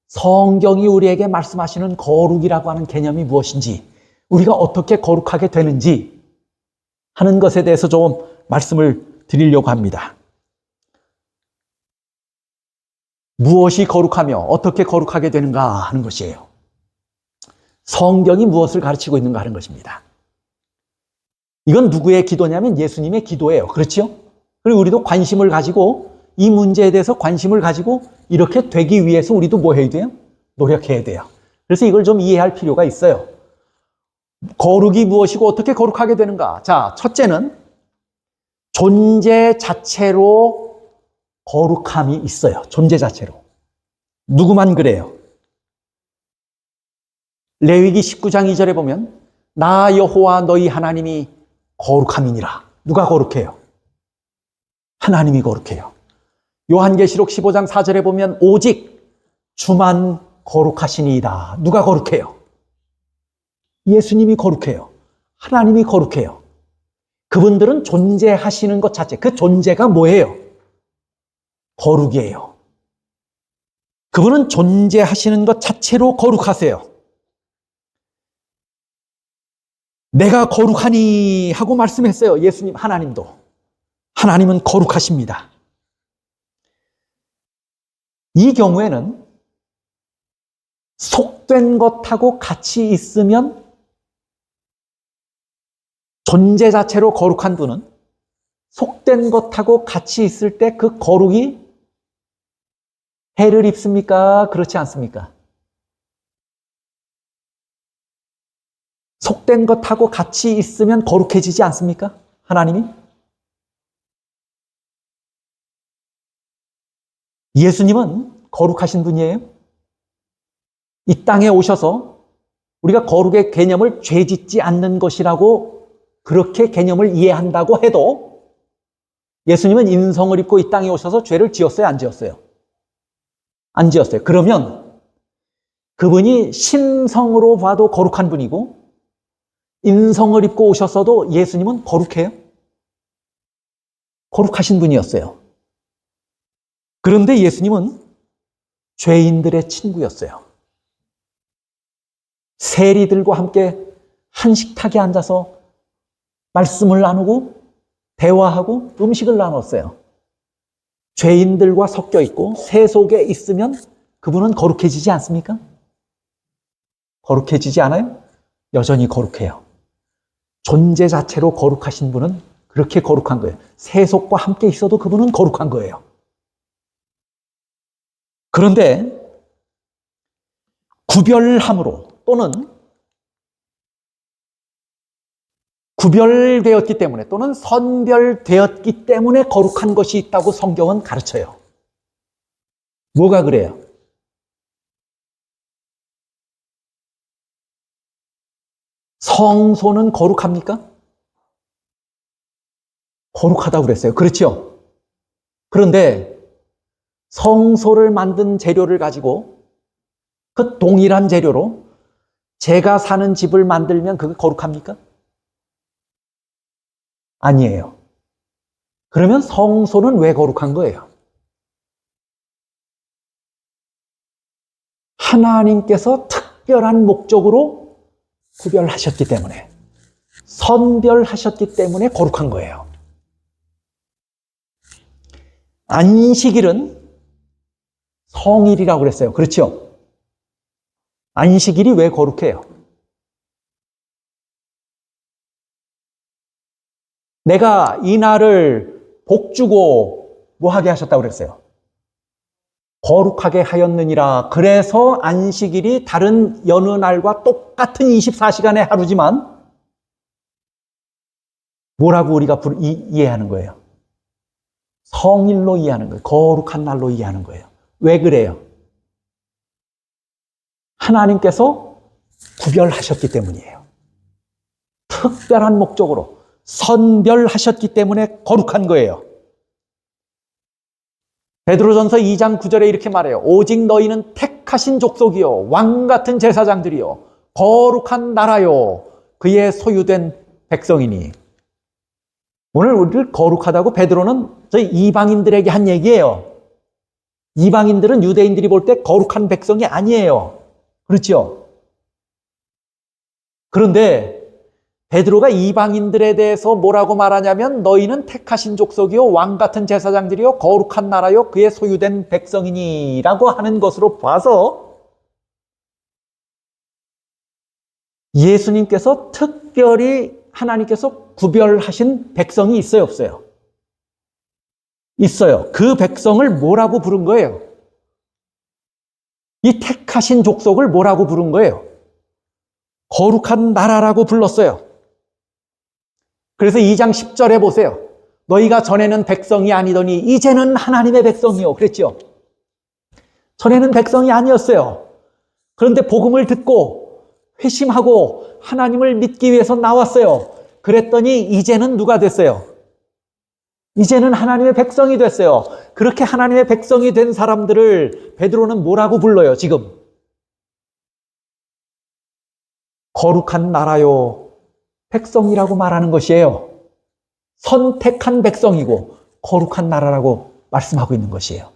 성경이 우리에게 말씀하시는 거룩이라고 하는 개념이 무엇인지, 우리가 어떻게 거룩하게 되는지 하는 것에 대해서 좀 말씀을 드리려고 합니다. 무엇이 거룩하며 어떻게 거룩하게 되는가 하는 것이에요. 성경이 무엇을 가르치고 있는가 하는 것입니다. 이건 누구의 기도냐면 예수님의 기도예요. 그렇죠? 그리고 우리도 관심을 가지고 이 문제에 대해서 관심을 가지고 이렇게 되기 위해서 우리도 뭐 해야 돼요? 노력해야 돼요. 그래서 이걸 좀 이해할 필요가 있어요. 거룩이 무엇이고 어떻게 거룩하게 되는가? 자, 첫째는 존재 자체로 거룩함이 있어요. 존재 자체로. 누구만 그래요? 레위기 19장 2절에 보면 나 여호와 너희 하나님이 거룩함이니라. 누가 거룩해요? 하나님이 거룩해요. 요한계시록 15장 4절에 보면 오직 주만 거룩하시니이다. 누가 거룩해요? 예수님이 거룩해요. 하나님이 거룩해요. 그분들은 존재하시는 것 자체, 그 존재가 뭐예요? 거룩이에요. 그분은 존재하시는 것 자체로 거룩하세요. 내가 거룩하니 하고 말씀했어요. 예수님, 하나님도. 하나님은 거룩하십니다. 이 경우에는 속된 것하고 같이 있으면, 존재 자체로 거룩한 분은 속된 것하고 같이 있을 때 그 거룩이 해를 입습니까? 그렇지 않습니까? 속된 것하고 같이 있으면 거룩해지지 않습니까? 하나님이? 예수님은 거룩하신 분이에요. 이 땅에 오셔서 우리가 거룩의 개념을 죄짓지 않는 것이라고 그렇게 개념을 이해한다고 해도 예수님은 인성을 입고 이 땅에 오셔서 죄를 지었어요? 안 지었어요? 안 지었어요. 그러면 그분이 신성으로 봐도 거룩한 분이고 인성을 입고 오셨어도 예수님은 거룩해요? 거룩하신 분이었어요. 그런데 예수님은 죄인들의 친구였어요. 세리들과 함께 한 식탁에 앉아서 말씀을 나누고 대화하고 음식을 나눴어요. 죄인들과 섞여 있고 새 속에 있으면 그분은 거룩해지지 않습니까? 거룩해지지 않아요? 여전히 거룩해요. 존재 자체로 거룩하신 분은 그렇게 거룩한 거예요. 새 속과 함께 있어도 그분은 거룩한 거예요. 그런데 구별함으로 또는 구별되었기 때문에 또는 선별되었기 때문에 거룩한 것이 있다고 성경은 가르쳐요. 뭐가 그래요? 성소는 거룩합니까? 거룩하다고 그랬어요. 그렇죠? 그런데 성소를 만든 재료를 가지고 그 동일한 재료로 제가 사는 집을 만들면 그게 거룩합니까? 아니에요. 그러면 성소는 왜 거룩한 거예요? 하나님께서 특별한 목적으로 구별하셨기 때문에, 선별하셨기 때문에 거룩한 거예요. 안식일은 성일이라고 그랬어요. 그렇죠? 안식일이 왜 거룩해요? 내가 이 날을 복주고 뭐 하게 하셨다고 그랬어요? 거룩하게 하였느니라. 그래서 안식일이 다른 여느 날과 똑같은 24시간의 하루지만 뭐라고 우리가 이해하는 거예요? 성일로 이해하는 거예요. 거룩한 날로 이해하는 거예요. 왜 그래요? 하나님께서 구별하셨기 때문이에요. 특별한 목적으로 선별하셨기 때문에 거룩한 거예요. 베드로전서 2장 9절에 이렇게 말해요. 오직 너희는 택하신 족속이요 왕같은 제사장들이요 거룩한 나라요 그의 소유된 백성이니. 오늘 우리를 거룩하다고 베드로는 저희 이방인들에게 한 얘기예요. 이방인들은 유대인들이 볼 때 거룩한 백성이 아니에요. 그렇죠? 그런데 베드로가 이방인들에 대해서 뭐라고 말하냐면 너희는 택하신 족속이요 왕 같은 제사장들이요 거룩한 나라요 그의 소유된 백성이니 라고 하는 것으로 봐서 예수님께서 특별히 하나님께서 구별하신 백성이 있어요, 없어요? 있어요. 그 백성을 뭐라고 부른 거예요? 이 택하신 족속을 뭐라고 부른 거예요? 거룩한 나라라고 불렀어요. 그래서 2장 10절에 보세요. 너희가 전에는 백성이 아니더니 이제는 하나님의 백성이요. 그랬죠? 전에는 백성이 아니었어요. 그런데 복음을 듣고 회심하고 하나님을 믿기 위해서 나왔어요. 그랬더니 이제는 누가 됐어요? 이제는 하나님의 백성이 됐어요. 그렇게 하나님의 백성이 된 사람들을 베드로는 뭐라고 불러요, 지금? 거룩한 나라요, 백성이라고 말하는 것이에요. 선택한 백성이고 거룩한 나라라고 말씀하고 있는 것이에요.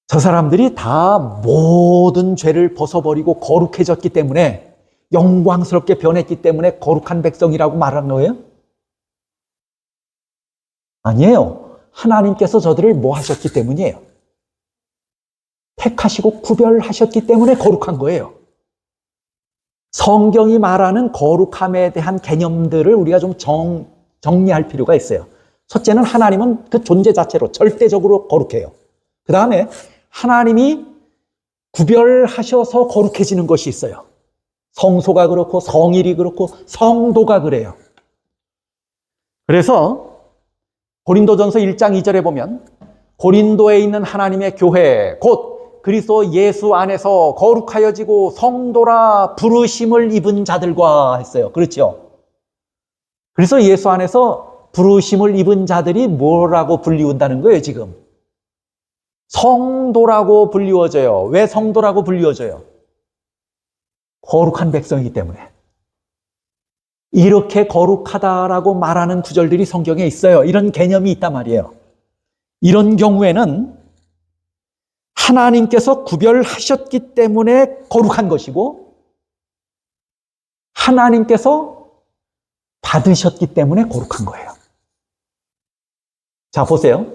저 사람들이 다 모든 죄를 벗어버리고 거룩해졌기 때문에 영광스럽게 변했기 때문에 거룩한 백성이라고 말하는 거예요? 아니에요. 하나님께서 저들을 뭐 하셨기 때문이에요? 택하시고 구별하셨기 때문에 거룩한 거예요. 성경이 말하는 거룩함에 대한 개념들을 우리가 좀 정리할 필요가 있어요. 첫째는 하나님은 그 존재 자체로 절대적으로 거룩해요. 그 다음에 하나님이 구별하셔서 거룩해지는 것이 있어요. 성소가 그렇고 성일이 그렇고 성도가 그래요. 그래서 고린도전서 1장 2절에 보면 고린도에 있는 하나님의 교회 곧 그리스도 예수 안에서 거룩하여지고 성도라 부르심을 입은 자들과 했어요. 그렇죠? 그래서 예수 안에서 부르심을 입은 자들이 뭐라고 불리운다는 거예요, 지금? 성도라고 불리워져요. 왜 성도라고 불리워져요? 거룩한 백성이기 때문에. 이렇게 거룩하다라고 말하는 구절들이 성경에 있어요. 이런 개념이 있단 말이에요. 이런 경우에는 하나님께서 구별하셨기 때문에 거룩한 것이고 하나님께서 받으셨기 때문에 거룩한 거예요. 자, 보세요.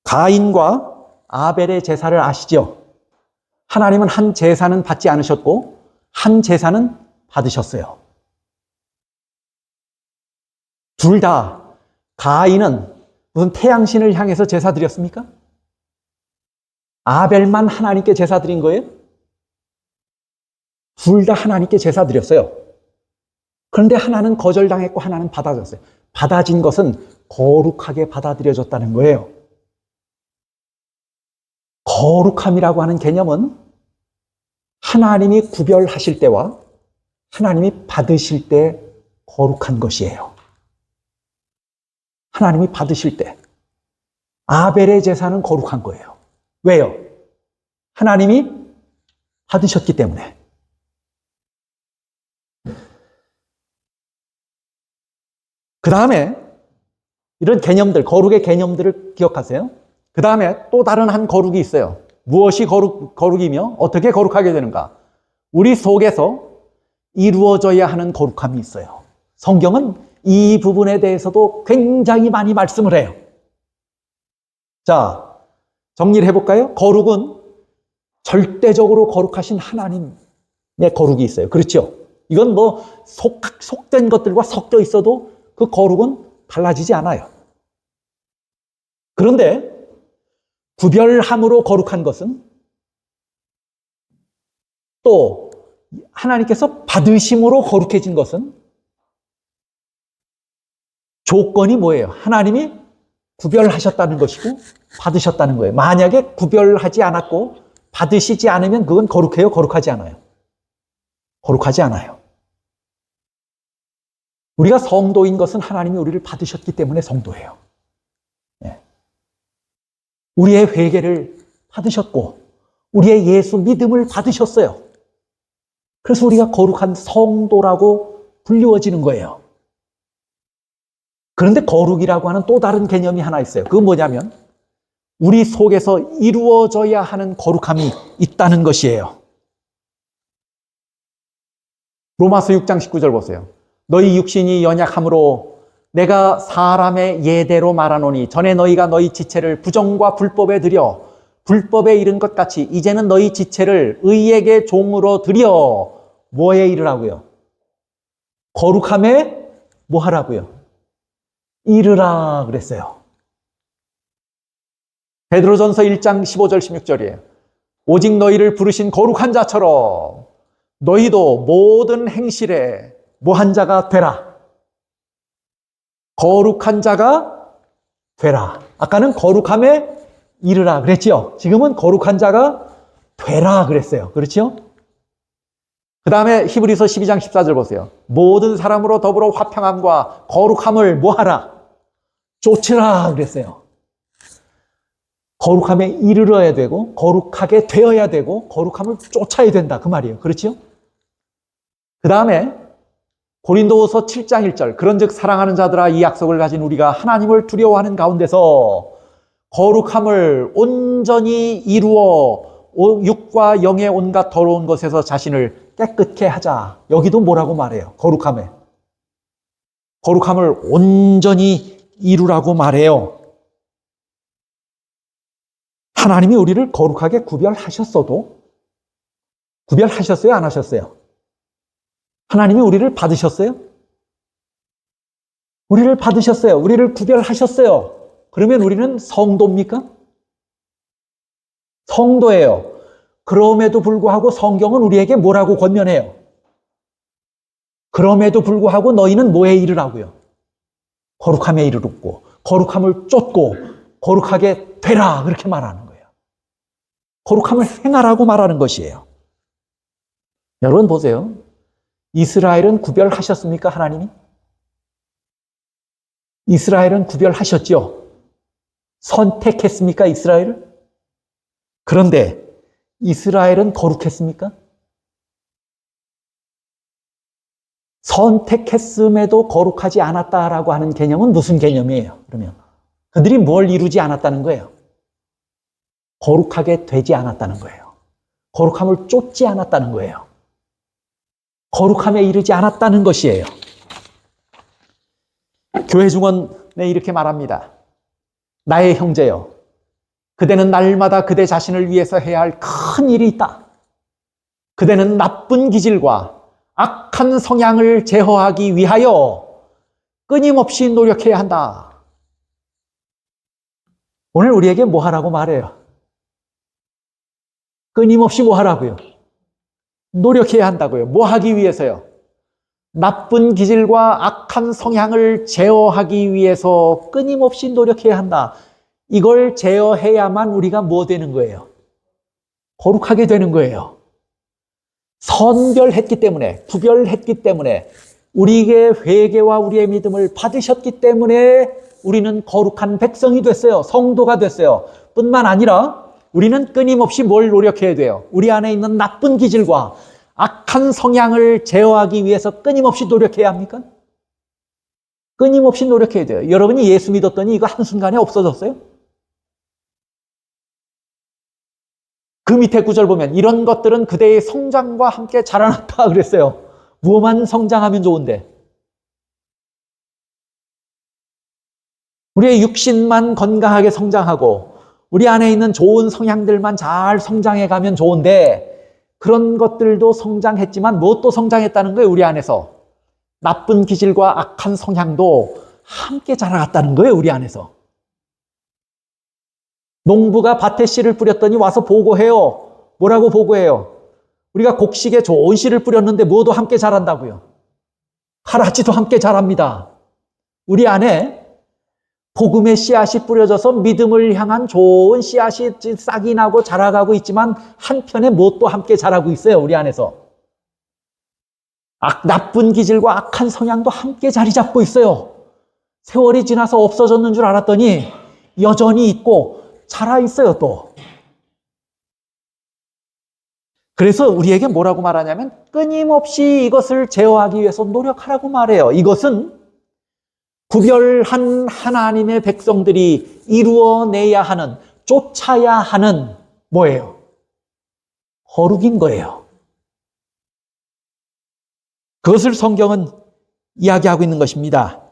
가인과 아벨의 제사를 아시죠? 하나님은 한 제사는 받지 않으셨고 한 제사는 받으셨어요. 둘 다 가인은 무슨 태양신을 향해서 제사 드렸습니까? 아벨만 하나님께 제사 드린 거예요? 둘 다 하나님께 제사 드렸어요. 그런데 하나는 거절당했고 하나는 받아졌어요. 받아진 것은 거룩하게 받아들여졌다는 거예요. 거룩함이라고 하는 개념은 하나님이 구별하실 때와 하나님이 받으실 때 거룩한 것이에요. 하나님이 받으실 때 아벨의 제사는 거룩한 거예요. 왜요? 하나님이 받으셨기 때문에. 그 다음에 이런 개념들, 거룩의 개념들을 기억하세요. 그 다음에 또 다른 한 거룩이 있어요. 무엇이 거룩이며 어떻게 거룩하게 되는가? 우리 속에서 이루어져야 하는 거룩함이 있어요. 성경은 이 부분에 대해서도 굉장히 많이 말씀을 해요. 자, 정리를 해볼까요? 거룩은 절대적으로 거룩하신 하나님의 거룩이 있어요. 그렇죠? 이건 뭐 속된 것들과 섞여 있어도 그 거룩은 달라지지 않아요. 그런데 구별함으로 거룩한 것은 또 하나님께서 받으심으로 거룩해진 것은 조건이 뭐예요? 하나님이 구별하셨다는 것이고 받으셨다는 거예요. 만약에 구별하지 않았고 받으시지 않으면 그건 거룩해요? 거룩하지 않아요? 거룩하지 않아요. 우리가 성도인 것은 하나님이 우리를 받으셨기 때문에 성도예요. 우리의 회개를 받으셨고 우리의 예수 믿음을 받으셨어요. 그래서 우리가 거룩한 성도라고 불리워지는 거예요. 그런데 거룩이라고 하는 또 다른 개념이 하나 있어요. 그건 뭐냐면 우리 속에서 이루어져야 하는 거룩함이 있다는 것이에요. 로마서 6장 19절 보세요. 너희 육신이 연약함으로 내가 사람의 예대로 말하노니 전에 너희가 너희 지체를 부정과 불법에 드려 불법에 이른 것 같이 이제는 너희 지체를 의에게 종으로 드려 뭐에 이르라고요? 거룩함에 뭐 하라고요? 이르라 그랬어요. 베드로전서 1장 15절 16절이에요. 오직 너희를 부르신 거룩한 자처럼 너희도 모든 행실에 뭐한 자가 되라. 거룩한 자가 되라. 아까는 거룩함에 이르라 그랬죠. 지금은 거룩한 자가 되라 그랬어요. 그렇죠? 그 다음에 히브리서 12장 14절 보세요. 모든 사람으로 더불어 화평함과 거룩함을 뭐하라? 쫓으라 그랬어요. 거룩함에 이르러야 되고 거룩하게 되어야 되고 거룩함을 쫓아야 된다 그 말이에요. 그렇죠? 그 다음에 고린도후서 7장 1절 그런즉 사랑하는 자들아 이 약속을 가진 우리가 하나님을 두려워하는 가운데서 거룩함을 온전히 이루어 육과 영의 온갖 더러운 것에서 자신을 깨끗게 하자. 여기도 뭐라고 말해요? 거룩함에. 거룩함을 온전히 이루라고 말해요. 하나님이 우리를 거룩하게 구별하셨어도 구별하셨어요? 안 하셨어요? 하나님이 우리를 받으셨어요? 우리를 받으셨어요. 우리를 구별하셨어요. 그러면 우리는 성도입니까? 성도예요. 그럼에도 불구하고 성경은 우리에게 뭐라고 권면해요? 그럼에도 불구하고 너희는 뭐에 이르라고요? 거룩함에 이르고 거룩함을 쫓고 거룩하게 되라 그렇게 말하는 거예요. 거룩함을 행하라고 말하는 것이에요. 여러분 보세요. 이스라엘은 구별하셨습니까? 하나님이? 이스라엘은 구별하셨죠? 선택했습니까? 이스라엘을? 그런데 이스라엘은 거룩했습니까? 선택했음에도 거룩하지 않았다라고 하는 개념은 무슨 개념이에요? 그러면 그들이 뭘 이루지 않았다는 거예요? 거룩하게 되지 않았다는 거예요. 거룩함을 쫓지 않았다는 거예요. 거룩함에 이르지 않았다는 것이에요. 교회 중원에 이렇게 말합니다. 나의 형제여, 그대는 날마다 그대 자신을 위해서 해야 할 큰 일이 있다. 그대는 나쁜 기질과 악한 성향을 제어하기 위하여 끊임없이 노력해야 한다. 오늘 우리에게 뭐 하라고 말해요? 끊임없이 뭐 하라고요? 노력해야 한다고요. 뭐 하기 위해서요? 나쁜 기질과 악한 성향을 제어하기 위해서 끊임없이 노력해야 한다. 이걸 제어해야만 우리가 뭐 되는 거예요? 거룩하게 되는 거예요. 선별했기 때문에, 구별했기 때문에, 우리의 회개와 우리의 믿음을 받으셨기 때문에 우리는 거룩한 백성이 됐어요. 성도가 됐어요. 뿐만 아니라 우리는 끊임없이 뭘 노력해야 돼요? 우리 안에 있는 나쁜 기질과 악한 성향을 제어하기 위해서 끊임없이 노력해야 합니까? 끊임없이 노력해야 돼요. 여러분이 예수 믿었더니 이거 한순간에 없어졌어요? 그 밑에 구절 보면 이런 것들은 그대의 성장과 함께 자라났다 그랬어요. 무엇만 성장하면 좋은데? 우리의 육신만 건강하게 성장하고 우리 안에 있는 좋은 성향들만 잘 성장해 가면 좋은데 그런 것들도 성장했지만 무엇도 성장했다는 거예요, 우리 안에서. 나쁜 기질과 악한 성향도 함께 자라갔다는 거예요, 우리 안에서. 농부가 밭에 씨를 뿌렸더니 와서 보고해요. 뭐라고 보고해요? 우리가 곡식에 좋은 씨를 뿌렸는데 뭐도 함께 자란다고요. 가라지도 함께 자랍니다. 우리 안에 복음의 씨앗이 뿌려져서 믿음을 향한 좋은 씨앗이 싹이 나고 자라가고 있지만 한편에 무엇도 함께 자라고 있어요, 우리 안에서. 나쁜 기질과 악한 성향도 함께 자리 잡고 있어요. 세월이 지나서 없어졌는 줄 알았더니 여전히 있고 살아있어요, 또. 그래서 우리에게 뭐라고 말하냐면 끊임없이 이것을 제어하기 위해서 노력하라고 말해요. 이것은 구별한 하나님의 백성들이 이루어내야 하는, 쫓아야 하는 뭐예요? 거룩인 거예요. 그것을 성경은 이야기하고 있는 것입니다.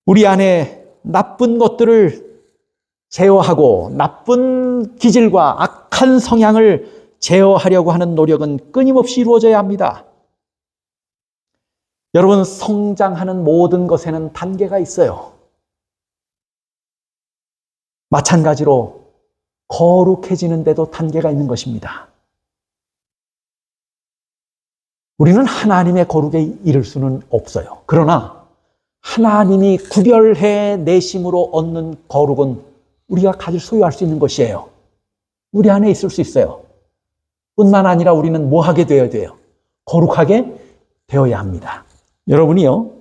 우리 안에 나쁜 것들을 제어하고 나쁜 기질과 악한 성향을 제어하려고 하는 노력은 끊임없이 이루어져야 합니다. 여러분, 성장하는 모든 것에는 단계가 있어요. 마찬가지로 거룩해지는데도 단계가 있는 것입니다. 우리는 하나님의 거룩에 이를 수는 없어요. 그러나 하나님이 구별해 내심으로 얻는 거룩은 우리가 가질 소유할 수 있는 것이에요. 우리 안에 있을 수 있어요. 뿐만 아니라 우리는 뭐 하게 되어야 돼요? 거룩하게 되어야 합니다. 여러분이요,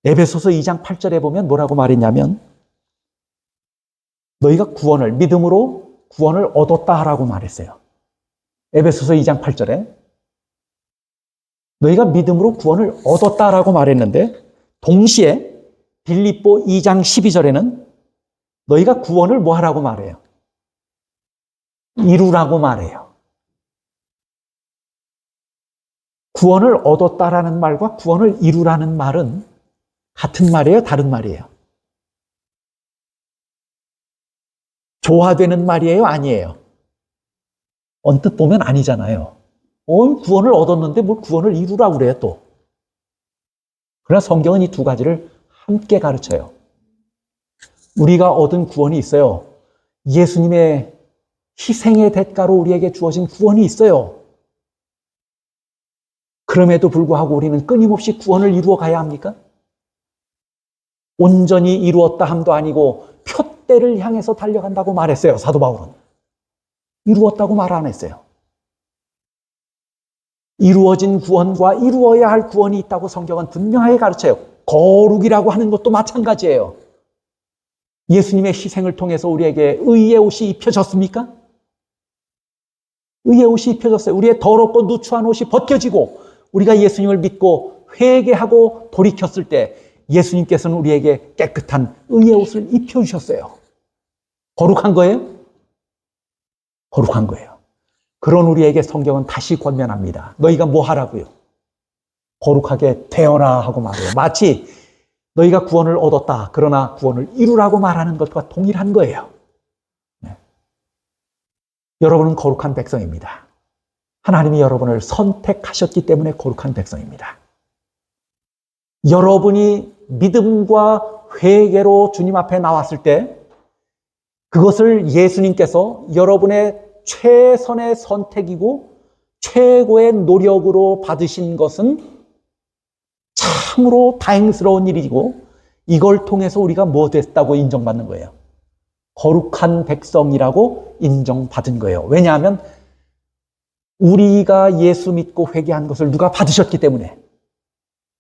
에베소서 2장 8절에 보면 뭐라고 말했냐면 너희가 구원을, 믿음으로 구원을 얻었다라고 말했어요. 에베소서 2장 8절에 너희가 믿음으로 구원을 얻었다라고 말했는데, 동시에 빌립보 2장 12절에는 너희가 구원을 뭐 하라고 말해요? 이루라고 말해요. 구원을 얻었다라는 말과 구원을 이루라는 말은 같은 말이에요? 다른 말이에요? 조화되는 말이에요? 아니에요? 언뜻 보면 아니잖아요. 구원을 얻었는데 뭘 구원을 이루라고 그래요, 또. 그러나 성경은 이 두 가지를 함께 가르쳐요. 우리가 얻은 구원이 있어요. 예수님의 희생의 대가로 우리에게 주어진 구원이 있어요. 그럼에도 불구하고 우리는 끊임없이 구원을 이루어 가야 합니까? 온전히 이루었다 함도 아니고 표대를 향해서 달려간다고 말했어요, 사도 바울은. 이루었다고 말 안 했어요. 이루어진 구원과 이루어야 할 구원이 있다고 성경은 분명하게 가르쳐요. 거룩이라고 하는 것도 마찬가지예요. 예수님의 희생을 통해서 우리에게 의의 옷이 입혀졌습니까? 의의 옷이 입혀졌어요. 우리의 더럽고 누추한 옷이 벗겨지고 우리가 예수님을 믿고 회개하고 돌이켰을 때 예수님께서는 우리에게 깨끗한 의의 옷을 입혀주셨어요. 거룩한 거예요? 거룩한 거예요. 그런 우리에게 성경은 다시 권면합니다. 너희가 뭐 하라고요? 거룩하게 되어라 하고 말해요. 마치 너희가 구원을 얻었다, 그러나 구원을 이루라고 말하는 것과 동일한 거예요. 네. 여러분은 거룩한 백성입니다. 하나님이 여러분을 선택하셨기 때문에 거룩한 백성입니다. 여러분이 믿음과 회개로 주님 앞에 나왔을 때 그것을 예수님께서 여러분의 최선의 선택이고 최고의 노력으로 받으신 것은 참으로 다행스러운 일이고 이걸 통해서 우리가 뭐 됐다고 인정받는 거예요? 거룩한 백성이라고 인정받은 거예요. 왜냐하면 우리가 예수 믿고 회개한 것을 누가 받으셨기 때문에,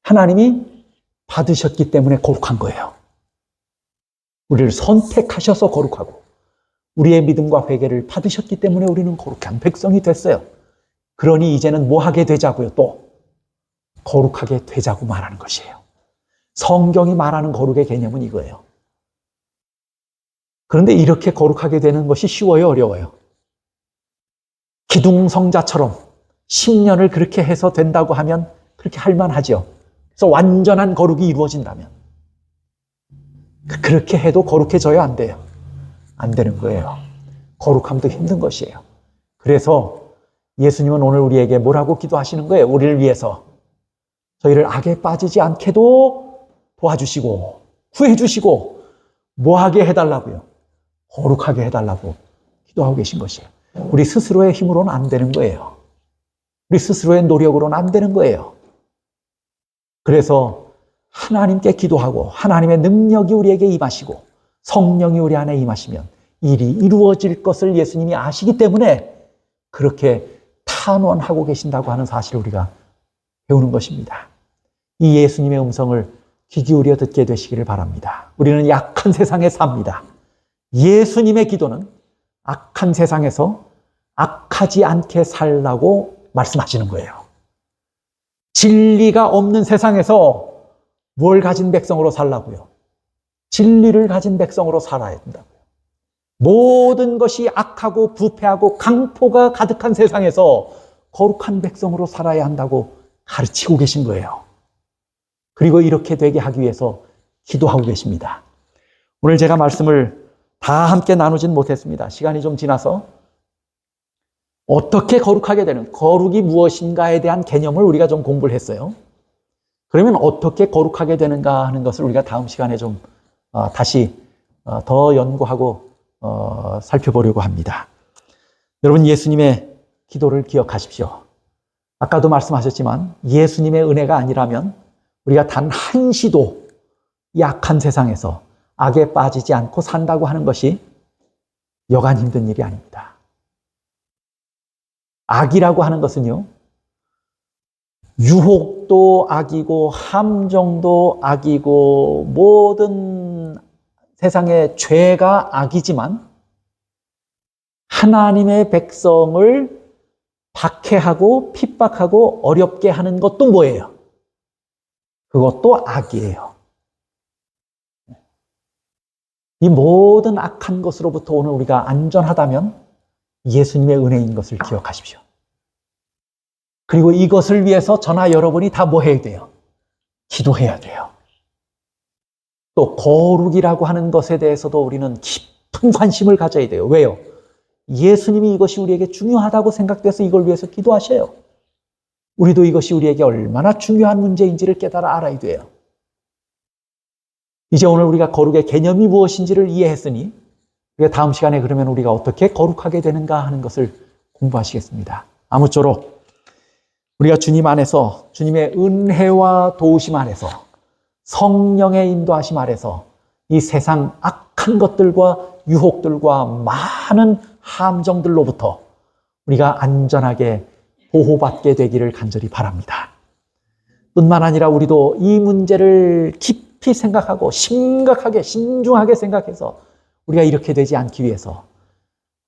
하나님이 받으셨기 때문에 거룩한 거예요. 우리를 선택하셔서 거룩하고 우리의 믿음과 회개를 받으셨기 때문에 우리는 거룩한 백성이 됐어요. 그러니 이제는 뭐 하게 되자고요? 또 거룩하게 되자고 말하는 것이에요. 성경이 말하는 거룩의 개념은 이거예요. 그런데 이렇게 거룩하게 되는 것이 쉬워요, 어려워요? 기둥성자처럼 10년을 그렇게 해서 된다고 하면 그렇게 할 만하죠. 그래서 완전한 거룩이 이루어진다면 그렇게 해도 거룩해져야 안 돼요. 안 되는 거예요. 거룩함도 힘든 것이에요. 그래서 예수님은 오늘 우리에게 뭐라고 기도하시는 거예요? 우리를 위해서 저희를 악에 빠지지 않게도 도와주시고 구해주시고 뭐하게 해달라고요? 거룩하게 해달라고 기도하고 계신 것이에요. 우리 스스로의 힘으로는 안 되는 거예요. 우리 스스로의 노력으로는 안 되는 거예요. 그래서 하나님께 기도하고 하나님의 능력이 우리에게 임하시고 성령이 우리 안에 임하시면 일이 이루어질 것을 예수님이 아시기 때문에 그렇게 탄원하고 계신다고 하는 사실을 우리가 배우는 것입니다. 이 예수님의 음성을 귀 기울여 듣게 되시기를 바랍니다. 우리는 약한 세상에 삽니다. 예수님의 기도는 악한 세상에서 악하지 않게 살라고 말씀하시는 거예요. 진리가 없는 세상에서 뭘 가진 백성으로 살라고요? 진리를 가진 백성으로 살아야 된다고요. 모든 것이 악하고 부패하고 강포가 가득한 세상에서 거룩한 백성으로 살아야 한다고 가르치고 계신 거예요. 그리고 이렇게 되게 하기 위해서 기도하고 계십니다. 오늘 제가 말씀을 다 함께 나누진 못했습니다. 시간이 좀 지나서 어떻게 거룩하게 되는, 거룩이 무엇인가에 대한 개념을 우리가 좀 공부를 했어요. 그러면 어떻게 거룩하게 되는가 하는 것을 우리가 다음 시간에 좀 다시 더 연구하고 살펴보려고 합니다. 여러분, 예수님의 기도를 기억하십시오. 아까도 말씀하셨지만 예수님의 은혜가 아니라면 우리가 단 한시도 약한 세상에서 악에 빠지지 않고 산다고 하는 것이 여간 힘든 일이 아닙니다. 악이라고 하는 것은요, 유혹도 악이고 함정도 악이고 모든 세상의 죄가 악이지만 하나님의 백성을 박해하고 핍박하고 어렵게 하는 것도 뭐예요? 그것도 악이에요. 이 모든 악한 것으로부터 오늘 우리가 안전하다면 예수님의 은혜인 것을 기억하십시오. 그리고 이것을 위해서 저나 여러분이 다 뭐 해야 돼요? 기도해야 돼요. 또 거룩이라고 하는 것에 대해서도 우리는 깊은 관심을 가져야 돼요. 왜요? 예수님이 이것이 우리에게 중요하다고 생각돼서 이걸 위해서 기도하셔요. 우리도 이것이 우리에게 얼마나 중요한 문제인지를 깨달아 알아야 돼요. 이제 오늘 우리가 거룩의 개념이 무엇인지를 이해했으니 우리가 다음 시간에 그러면 우리가 어떻게 거룩하게 되는가 하는 것을 공부하시겠습니다. 아무쪼록 우리가 주님 안에서 주님의 은혜와 도우심 안에서 성령의 인도하심 아래서 이 세상 악한 것들과 유혹들과 많은 함정들로부터 우리가 안전하게 보호받게 되기를 간절히 바랍니다. 뿐만 아니라 우리도 이 문제를 깊이 생각하고 심각하게 신중하게 생각해서 우리가 이렇게 되지 않기 위해서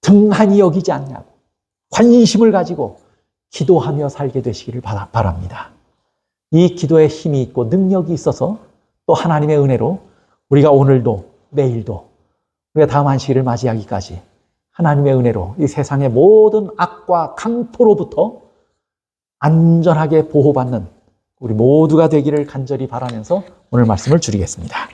등한히 여기지 않냐고 관심을 가지고 기도하며 살게 되시기를 바랍니다. 이 기도에 힘이 있고 능력이 있어서 또 하나님의 은혜로 우리가 오늘도 내일도 우리가 다음 안식일을 맞이하기까지 하나님의 은혜로 이 세상의 모든 악과 강포로부터 안전하게 보호받는 우리 모두가 되기를 간절히 바라면서 오늘 말씀을 줄이겠습니다.